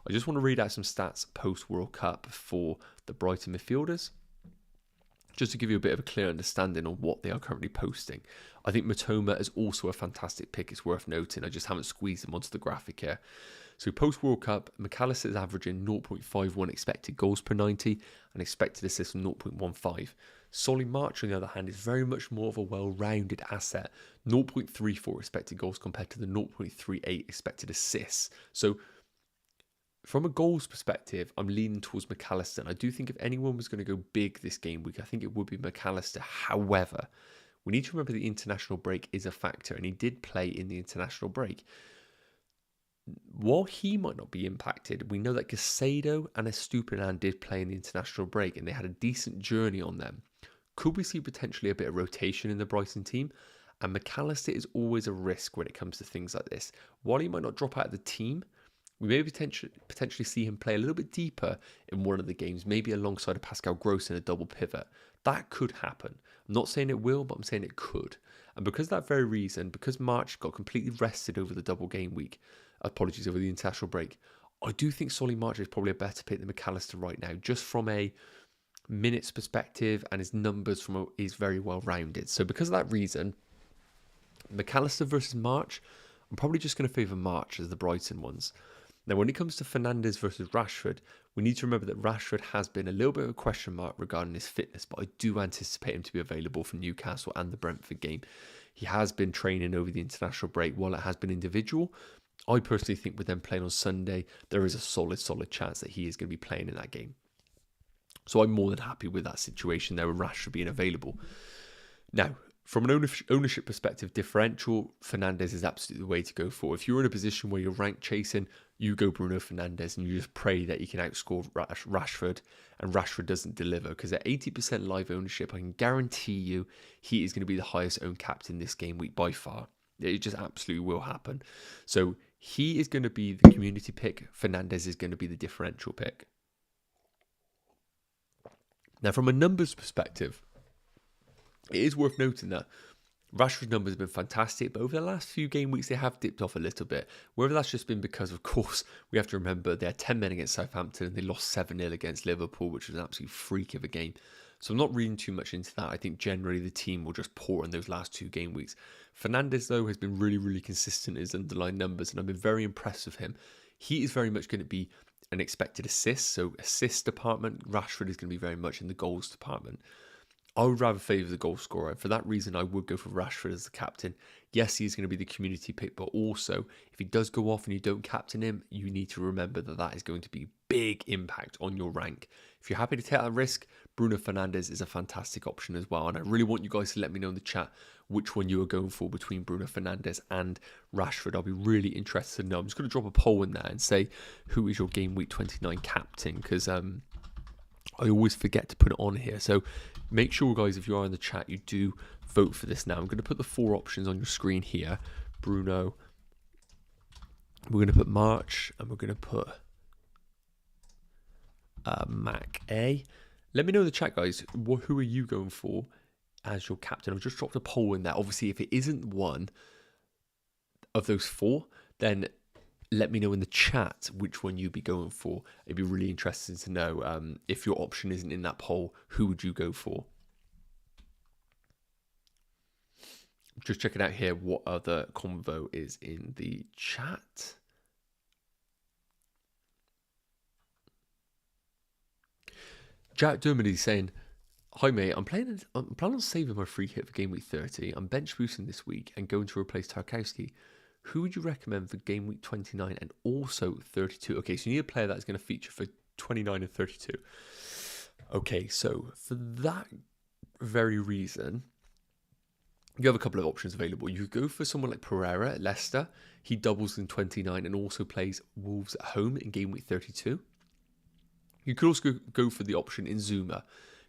I just want to read out some stats post-World Cup for the Brighton midfielders, just to give you a bit of a clear understanding on what they are currently posting. I think Matoma is also a fantastic pick. It's worth noting. I just haven't squeezed him onto the graphic here. So post-World Cup, McAllister is averaging 0.51 expected goals per 90 and expected assists of 0.15. Solly March, on the other hand, is very much more of a well-rounded asset. 0.34 expected goals compared to the 0.38 expected assists. So from a goals perspective, I'm leaning towards McAllister. And I do think if anyone was going to go big this game week, I think it would be McAllister. However, we need to remember the international break is a factor, and he did play in the international break. While he might not be impacted, we know that Casado and Estupiñán did play in the international break, and they had a decent journey on them. Could we see potentially a bit of rotation in the Brighton team? And McAllister is always a risk when it comes to things like this. While he might not drop out of the team, we may potentially see him play a little bit deeper in one of the games, maybe alongside a Pascal Gross in a double pivot. That could happen. I'm not saying it will, but I'm saying it could. And because of that very reason, because March got completely rested over the double game week, over the international break, I do think Solly March is probably a better pick than McAllister right now, just from a minutes perspective, and his numbers is very well rounded. So because of that reason, McAllister versus March, I'm probably just going to favour March as the Brighton ones. Now, when it comes to Fernandes versus Rashford, we need to remember that Rashford has been a little bit of a question mark regarding his fitness, but I do anticipate him to be available for Newcastle and the Brentford game. He has been training over the international break. While it has been individual, I personally think with them playing on Sunday, there is a solid chance that he is going to be playing in that game. So I'm more than happy with that situation there with Rashford being available. Now, from an ownership perspective, differential, Fernandes is absolutely the way to go for. If you're in a position where you're rank chasing, you go Bruno Fernandes and you just pray that he can outscore Rashford and Rashford doesn't deliver. Because at 80% live ownership, I can guarantee you he is going to be the highest owned captain this game week by far. It just absolutely will happen. So he is going to be the community pick. Fernandes is going to be the differential pick. Now, from a numbers perspective, it is worth noting that Rashford's numbers have been fantastic, but over the last few game weeks, they have dipped off a little bit. Whether that's just been because, of course, we have to remember they had 10 men against Southampton and they lost 7-0 against Liverpool, which was an absolute freak of a game. So I'm not reading too much into that. I think generally the team will just pour in those last 2 game weeks. Fernandes, though, has been really consistent in his underlying numbers, and I've been very impressed with him. He is very much going to be an expected assist, so assist department. Rashford is going to be very much in the goals department. I would rather favour the goal scorer. For that reason, I would go for Rashford as the captain. Yes, he's going to be the community pick, but also, if he does go off and you don't captain him, you need to remember that that is going to be big impact on your rank. If you're happy to take that risk, Bruno Fernandes is a fantastic option as well. And I really want you guys to let me know in the chat which one you are going for between Bruno Fernandes and Rashford. I'll be really interested to know. I'm just going to drop a poll in there and say who is your Game Week 29 captain, because I always forget to put it on here. So make sure, guys, if you are in the chat, you do vote for this now. I'm going to put the 4 options on your screen here. Bruno, we're going to put March, and we're going to put Mac A. Let me know in the chat, guys, who are you going for as your captain? I've just dropped a poll in there. Obviously, if it isn't one of those 4, then let me know in the chat which one you'd be going for. It'd be really interesting to know, if your option isn't in that poll, who would you go for? Just checking out here what other convo is in the chat. Jack Dermody saying, "Hi mate, I'm planning on saving my free hit for Game Week 30. I'm bench boosting this week and going to replace Tarkowski. Who would you recommend for Game Week 29 and also 32? Okay, so you need a player that's going to feature for 29 and 32. Okay, so for that very reason, you have a couple of options available. You could go for someone like Pereira at Leicester. He doubles in 29 and also plays Wolves at home in Game Week 32. You could also go for the option in Zuma.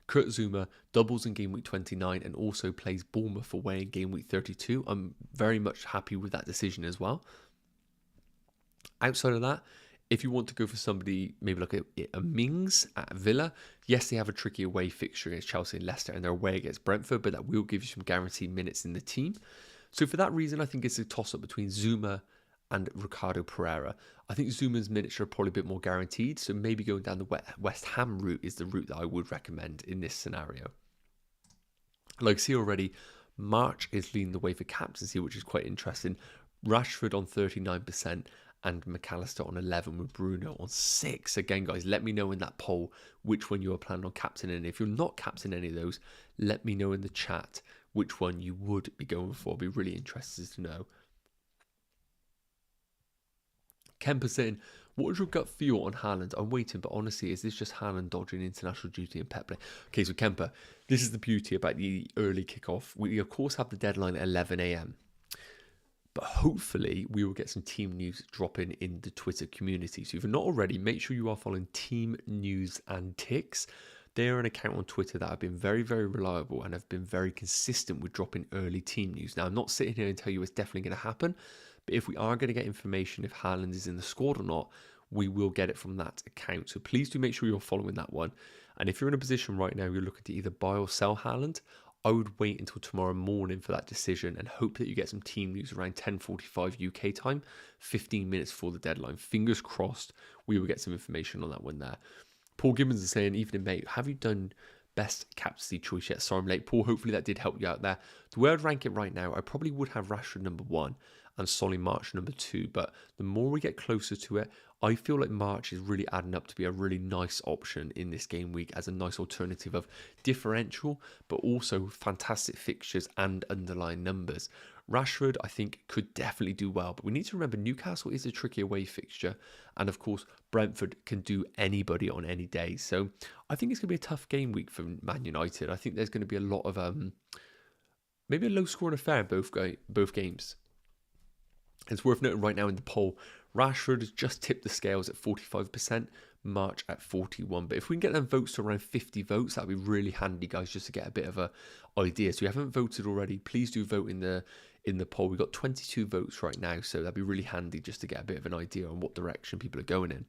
Kurt Zuma doubles in Game Week 29 and also plays Bournemouth away in Game Week 32. I'm very much happy with that decision as well. Outside of that, if you want to go for somebody maybe like a Mings at Villa, yes, they have a tricky away fixture against Chelsea and Leicester, and they're away against Brentford, but that will give you some guaranteed minutes in the team. So for that reason, I think it's a toss-up between Zuma and Ricardo Pereira. I think Zuma's minutes are probably a bit more guaranteed, so maybe going down the West Ham route is the route that I would recommend in this scenario. Like I see already, March is leading the way for captaincy, which is quite interesting. Rashford on 39% and McAllister on 11 with Bruno on 6. Again, guys, let me know in that poll which one you are planning on captaining. If you're not captaining any of those, let me know in the chat which one you would be going for. I'd be really interested to know. Kemper saying, what was your gut feel on Haaland? I'm waiting, but honestly, is this just Haaland dodging international duty and pep play? Okay, so Kemper, this is the beauty about the early kickoff. We, of course, have the deadline at 11 a.m. But hopefully, we will get some team news dropping in the Twitter community. So if you're not already, make sure you are following Team News and Ticks. They are an account on Twitter that have been very, very reliable and have been very consistent with dropping early team news. Now, I'm not sitting here and tell you it's definitely going to happen. But if we are going to get information if Haaland is in the squad or not, we will get it from that account. So please do make sure you're following that one. And if you're in a position right now, you're looking to either buy or sell Haaland, I would wait until tomorrow morning for that decision and hope that you get some team news around 10:45 UK time, 15 minutes before the deadline. Fingers crossed we will get some information on that one there. Paul Gibbons is saying, evening mate, have you done best captaincy choice yet? Sorry I'm late. Paul, hopefully that did help you out there. The way I'd rank it right now, I probably would have Rashford number 1 and Solly March number 2, but the more we get closer to it, I feel like March is really adding up to be a really nice option in this game week as a nice alternative of differential, but also fantastic fixtures and underlying numbers. Rashford, I think, could definitely do well, but we need to remember Newcastle is a tricky away fixture, and of course, Brentford can do anybody on any day. So I think it's going to be a tough game week for Man United. I think there's going to be a lot of maybe a low-scoring affair in both games. It's worth noting right now in the poll, Rashford has just tipped the scales at 45%, March at 41%. But if we can get them votes to around 50 votes, that'd be really handy, guys, just to get a bit of a idea. So if you haven't voted already, please do vote in the poll. We've got 22 votes right now, so that'd be really handy just to get a bit of an idea on what direction people are going in.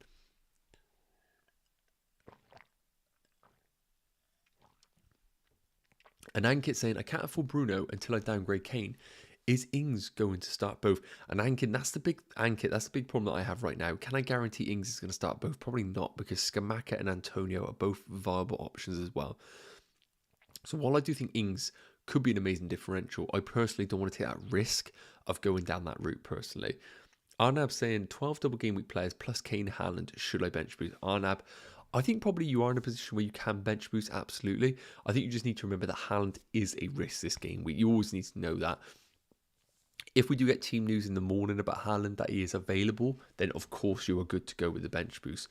And Ankit saying, I can't afford Bruno until I downgrade Kane. Is Ings going to start both? And Ankit, that's the big problem that I have right now. Can I guarantee Ings is going to start both? Probably not, because Scamacca and Antonio are both viable options as well. So while I do think Ings could be an amazing differential, I personally don't want to take that risk of going down that route personally. Arnab saying 12 double game week players plus Kane, Haaland. Should I bench boost? Arnab, I think probably you are in a position where you can bench boost, absolutely. I think you just need to remember that Haaland is a risk this game week. You always need to know that. If we do get team news in the morning about Haaland that he is available, then of course you are good to go with the bench boost.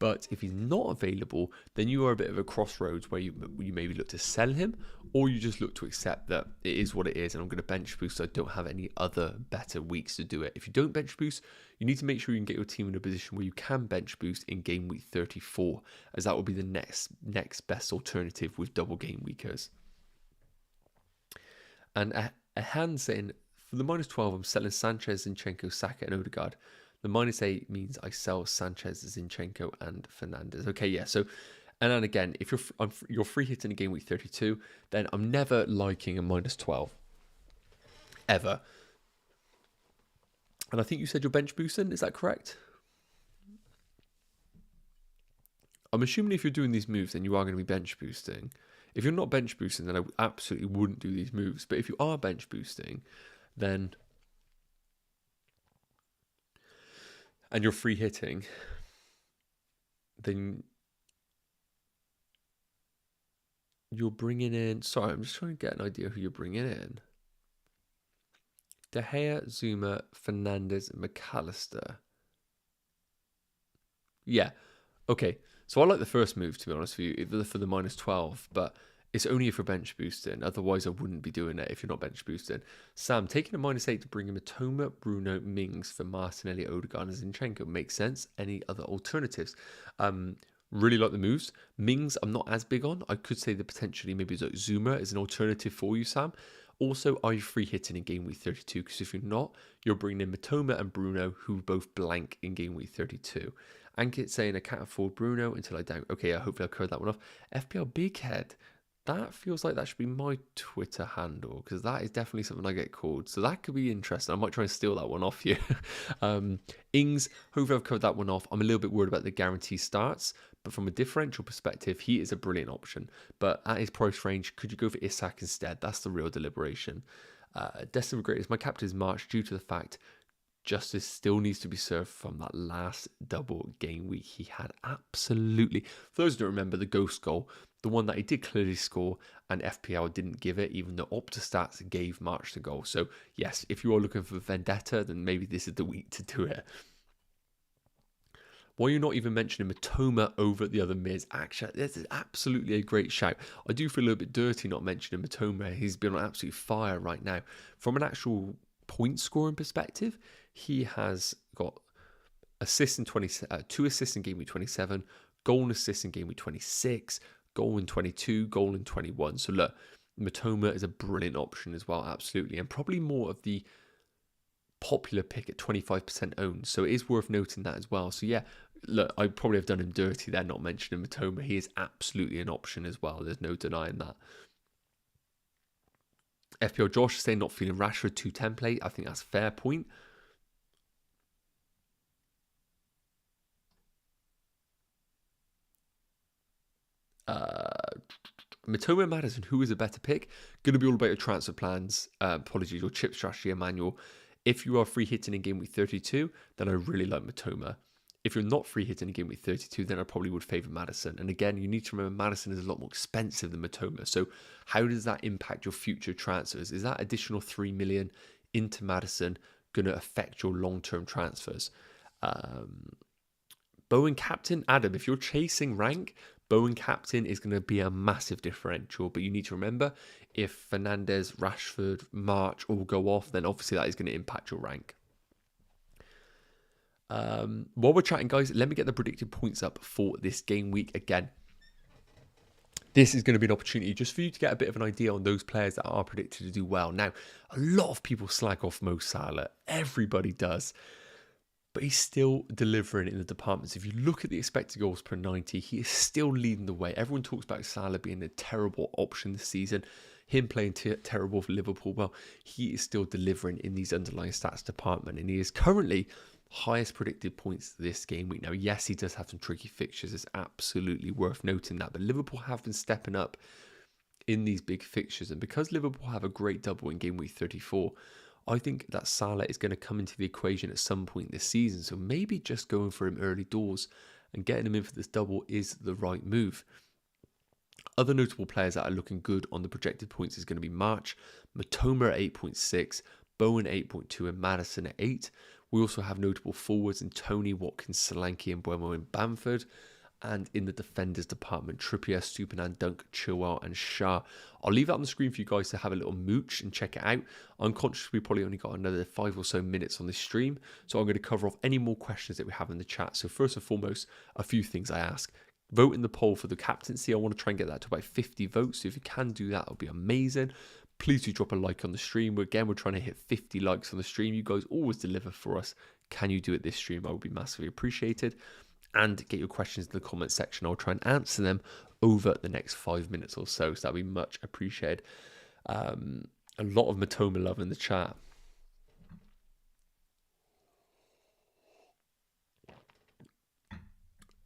But if he's not available, then you are a bit of a crossroads where you maybe look to sell him, or you just look to accept that it is what it is and I'm going to bench boost so I don't have any other better weeks to do it. If you don't bench boost, you need to make sure you can get your team in a position where you can bench boost in game week 34, as that will be the next best alternative with double game weekers. And a hand saying, for the -12, I'm selling Sanchez, Zinchenko, Saka, and Odegaard. The -8 means I sell Sanchez, Zinchenko, and Fernandes. Okay, yeah. So, and then again, if you're free hitting in game week 32, then I'm never liking a -12 ever. And I think you said you're bench boosting. Is that correct? I'm assuming if you're doing these moves, then you are going to be bench boosting. If you're not bench boosting, then I absolutely wouldn't do these moves. But if you are bench boosting, then and you're free hitting, then you're bringing in... Sorry, I'm just trying to get an idea who you're bringing in. De Gea, Zuma, Fernandes, and McAllister. Yeah, okay. So I like the first move, to be honest with you, for the -12, but it's only if you're bench boosting. Otherwise, I wouldn't be doing it if you're not bench boosting. Sam, taking a -8 to bring in Matoma, Bruno, Mings for Martinelli, Odegaard, and Zinchenko makes sense. Any other alternatives? Really like the moves. Mings, I'm not as big on. I could say that potentially maybe like Zuma is an alternative for you, Sam. Also, are you free hitting in game week 32? Because if you're not, you're bringing in Matoma and Bruno, who both blank in game week 32. Ankit saying, I can't afford Bruno until I don't. Okay, hopefully I'll cover that one off. FPL Big Head. That feels like that should be my Twitter handle, because that is definitely something I get called. So that could be interesting. I might try and steal that one off you. Ings, hopefully I've covered that one off. I'm a little bit worried about the guarantee starts, but from a differential perspective, he is a brilliant option. But at his price range, could you go for Isak instead? That's the real deliberation. Destin Greatest, my captain is March due to the fact justice still needs to be served from that last double game week. He had absolutely, for those who don't remember, the ghost goal, the one that he did clearly score, and FPL didn't give it, even though Optastats gave March the goal. So yes, if you are looking for vendetta, then maybe this is the week to do it. Why are you not even mentioning Matoma over the other mids? Actually, this is absolutely a great shout. I do feel a little bit dirty not mentioning Matoma. He's been on absolute fire right now. From an actual point scoring perspective, he has got assists in 2 assists in game week 27, goal and assist in game week 26, goal in 22, goal in 21. So look, Matoma is a brilliant option as well, absolutely, and probably more of the popular pick at 25% owned. So it is worth noting that as well. So yeah, look, I probably have done him dirty there not mentioning Matoma. He is absolutely an option as well. There's no denying that. FPL Josh is saying not feeling Rashford 2 template. I think that's a fair point. Matoma and Madison, who is a better pick? Going to be all about your transfer plans. Apologies, your chip strategy, Emmanuel. If you are free hitting in game week 32, then I really like Matoma. If you're not free hitting in game week 32, then I probably would favour Madison. And again, you need to remember Madison is a lot more expensive than Matoma. So how does that impact your future transfers? Is that additional 3 million into Madison going to affect your long-term transfers? Bowen captain, Adam, if you're chasing rank, Bowen captain is going to be a massive differential. But you need to remember, if Fernandes, Rashford, March all go off, then obviously that is going to impact your rank. While we're chatting, guys, let me get the predicted points up for this game week again. This is going to be an opportunity just for you to get a bit of an idea on those players that are predicted to do well. Now, a lot of people slag off Mo Salah. Everybody does. But he's still delivering in the departments. If you look at the expected goals per 90, he is still leading the way. Everyone talks about Salah being a terrible option this season, him playing terrible for Liverpool. Well, he is still delivering in these underlying stats department, and he is currently highest predicted points this game week. Now, yes, he does have some tricky fixtures. It's absolutely worth noting that. But Liverpool have been stepping up in these big fixtures. And because Liverpool have a great double in game week 34, I think that Salah is going to come into the equation at some point this season. So maybe just going for him early doors and getting him in for this double is the right move. Other notable players that are looking good on the projected points is going to be March, Matoma at 8.6, Bowen 8.2 and Madison at 8. We also have notable forwards in Tony, Watkins, Solanke and Buemo in Bamford. And in the defenders department, Trippier, Stupinan, Dunk, Chilwell and Shah. I'll leave that on the screen for you guys to have a little mooch and check it out. I'm conscious we probably only got another 5 or so minutes on this stream, so I'm going to cover off any more questions that we have in the chat. So first and foremost, a few things I ask. Vote in the poll for the captaincy. I want to try and get that to about 50 votes. So if you can do that, it'll be amazing. Please do drop a like on the stream. We're trying to hit 50 likes on the stream. You guys always deliver for us. Can you do it this stream? I would be massively appreciated. And get your questions in the comment section. I'll try and answer them over the next 5 minutes or so. So that'll be much appreciated. A lot of Matoma love in the chat.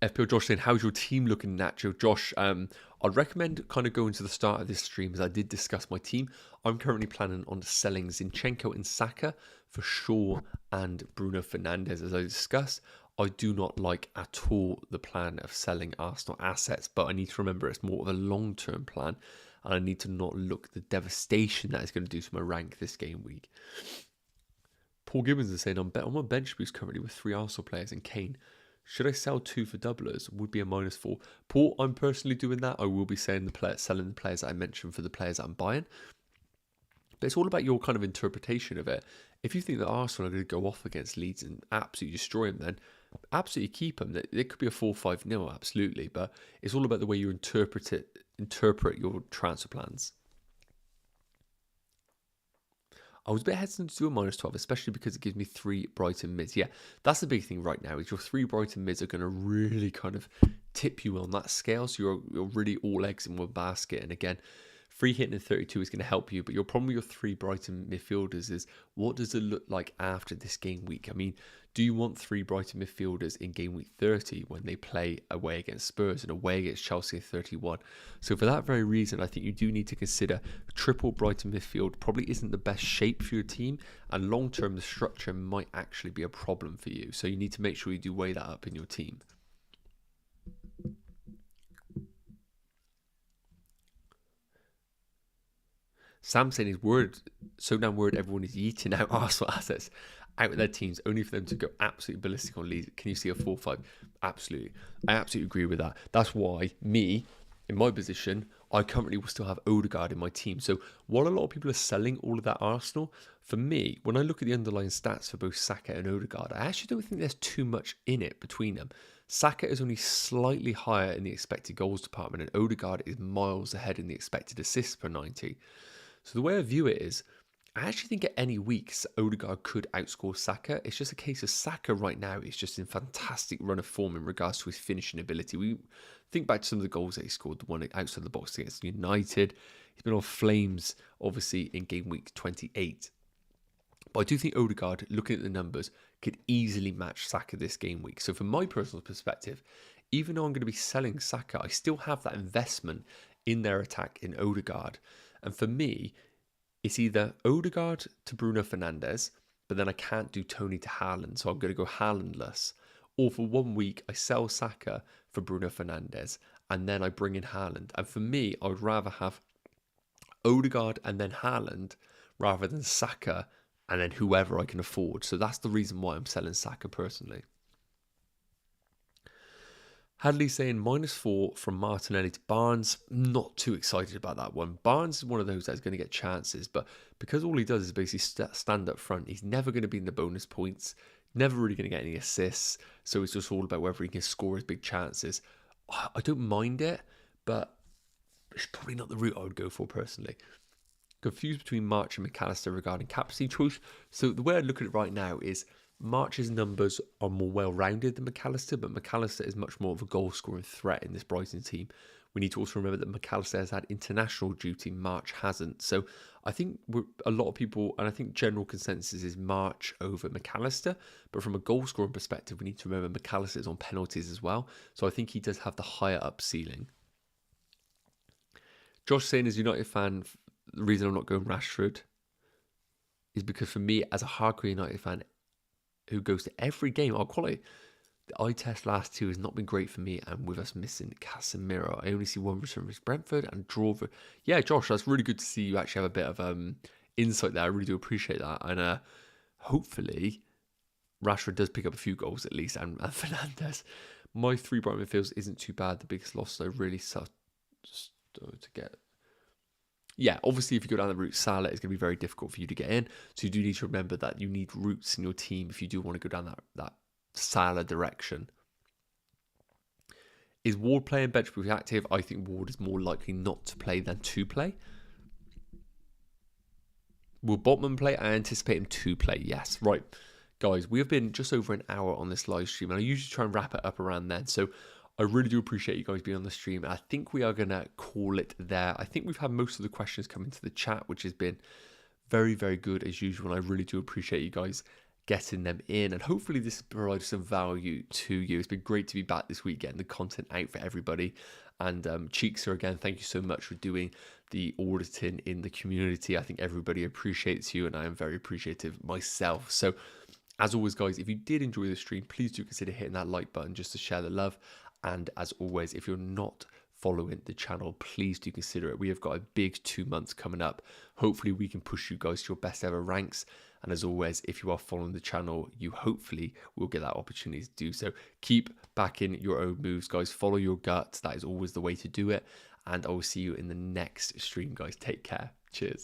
FPL Josh saying, how's your team looking, Nacho? Josh, I'd recommend kind of going to the start of this stream as I did discuss my team. I'm currently planning on selling Zinchenko and Saka for Shaw and Bruno Fernandes, as I discussed. I do not like at all the plan of selling Arsenal assets, but I need to remember it's more of a long-term plan, and I need to not look at the devastation that it's going to do to my rank this game week. Paul Gibbons is saying, I'm on my bench boost currently with 3 Arsenal players and Kane. Should I sell 2 for doublers? Would be a -4. Paul, I'm personally doing that. I will be selling the players that I mentioned for the players that I'm buying. But it's all about your kind of interpretation of it. If you think that Arsenal are going to go off against Leeds and absolutely destroy them, then absolutely keep them. It could be a 4-5-0, absolutely. But it's all about the way you interpret your transfer plans. I was a bit hesitant to do a -12, especially because it gives me 3 Brighton mids. Yeah, that's the big thing right now, is your 3 Brighton mids are going to really kind of tip you on that scale. So you're really all eggs in one basket. And again, free hitting in 32 is going to help you, but your problem with your 3 Brighton midfielders is, what does it look like after this game week? I mean, do you want 3 Brighton midfielders in game week 30 when they play away against Spurs and away against Chelsea in 31? So for that very reason, I think you do need to consider triple Brighton midfield probably isn't the best shape for your team, and long term the structure might actually be a problem for you. So you need to make sure you do weigh that up in your team. Sam saying his word, so damn word everyone is yeeting out Arsenal assets out of their teams only for them to go absolutely ballistic on Leeds. Can you see a 4-5? Absolutely. I absolutely agree with that. That's why me, in my position, I currently will still have Odegaard in my team. So while a lot of people are selling all of that Arsenal, for me, when I look at the underlying stats for both Saka and Odegaard, I actually don't think there's too much in it between them. Saka is only slightly higher in the expected goals department, and Odegaard is miles ahead in the expected assists per 90. So the way I view it is, I actually think at any weeks Odegaard could outscore Saka. It's just a case of Saka right now is just in fantastic run of form in regards to his finishing ability. We think back to some of the goals that he scored, the one outside the box against United. He's been on flames, obviously, in game week 28. But I do think Odegaard, looking at the numbers, could easily match Saka this game week. So from my personal perspective, even though I'm going to be selling Saka, I still have that investment in their attack in Odegaard. And for me, it's either Odegaard to Bruno Fernandes, but then I can't do Tony to Haaland, so I'm going to go Haalandless. Or for 1 week, I sell Saka for Bruno Fernandes, and then I bring in Haaland. And for me, I would rather have Odegaard and then Haaland, rather than Saka and then whoever I can afford. So that's the reason why I'm selling Saka personally. Hadley saying -4 from Martinelli to Barnes. Not too excited about that one. Barnes is one of those that's going to get chances, but because all he does is basically stand up front, he's never going to be in the bonus points, never really going to get any assists. So it's just all about whether he can score his big chances. I don't mind it, but it's probably not the route I would go for personally. Confused between March and McAllister regarding captaincy choice. So the way I look at it right now is, March's numbers are more well-rounded than McAllister, but McAllister is much more of a goal-scoring threat in this Brighton team. We need to also remember that McAllister has had international duty, March hasn't. So I think a lot of people, and I think general consensus is March over McAllister, but from a goal-scoring perspective, we need to remember McAllister is on penalties as well. So I think he does have the higher up ceiling. Josh saying, as a United fan, the reason I'm not going Rashford is because for me, as a hardcore United fan, who goes to every game, I'll call it, the eye test last 2 has not been great for me, and with us missing Casemiro, I only see 1 return versus Brentford and draw. Yeah, Josh, that's really good to see you actually have a bit of insight there. I really do appreciate that, and hopefully Rashford does pick up a few goals at least, and Fernandes. My 3 bright midfields isn't too bad. The biggest loss, though, really sucks to get. Yeah, obviously, if you go down the route Salah, it's going to be very difficult for you to get in. So you do need to remember that you need routes in your team if you do want to go down that Salah direction. Is Ward playing bench boost active? I think Ward is more likely not to play than to play. Will Botman play? I anticipate him to play, yes. Right, guys, we have been just over an hour on this live stream, and I usually try and wrap it up around then. So I really do appreciate you guys being on the stream. I think we are going to call it there. I think we've had most of the questions come into the chat, which has been very, very good as usual. And I really do appreciate you guys getting them in, and hopefully this provides some value to you. It's been great to be back this week, getting the content out for everybody. And Cheekser, again, thank you so much for doing the auditing in the community. I think everybody appreciates you, and I am very appreciative myself. So as always, guys, if you did enjoy the stream, please do consider hitting that like button just to share the love. And as always, if you're not following the channel, please do consider it. We have got a big 2 months coming up. Hopefully we can push you guys to your best ever ranks. And as always, if you are following the channel, you hopefully will get that opportunity to do so. Keep backing your own moves, guys. Follow your guts. That is always the way to do it. And I will see you in the next stream, guys. Take care. Cheers.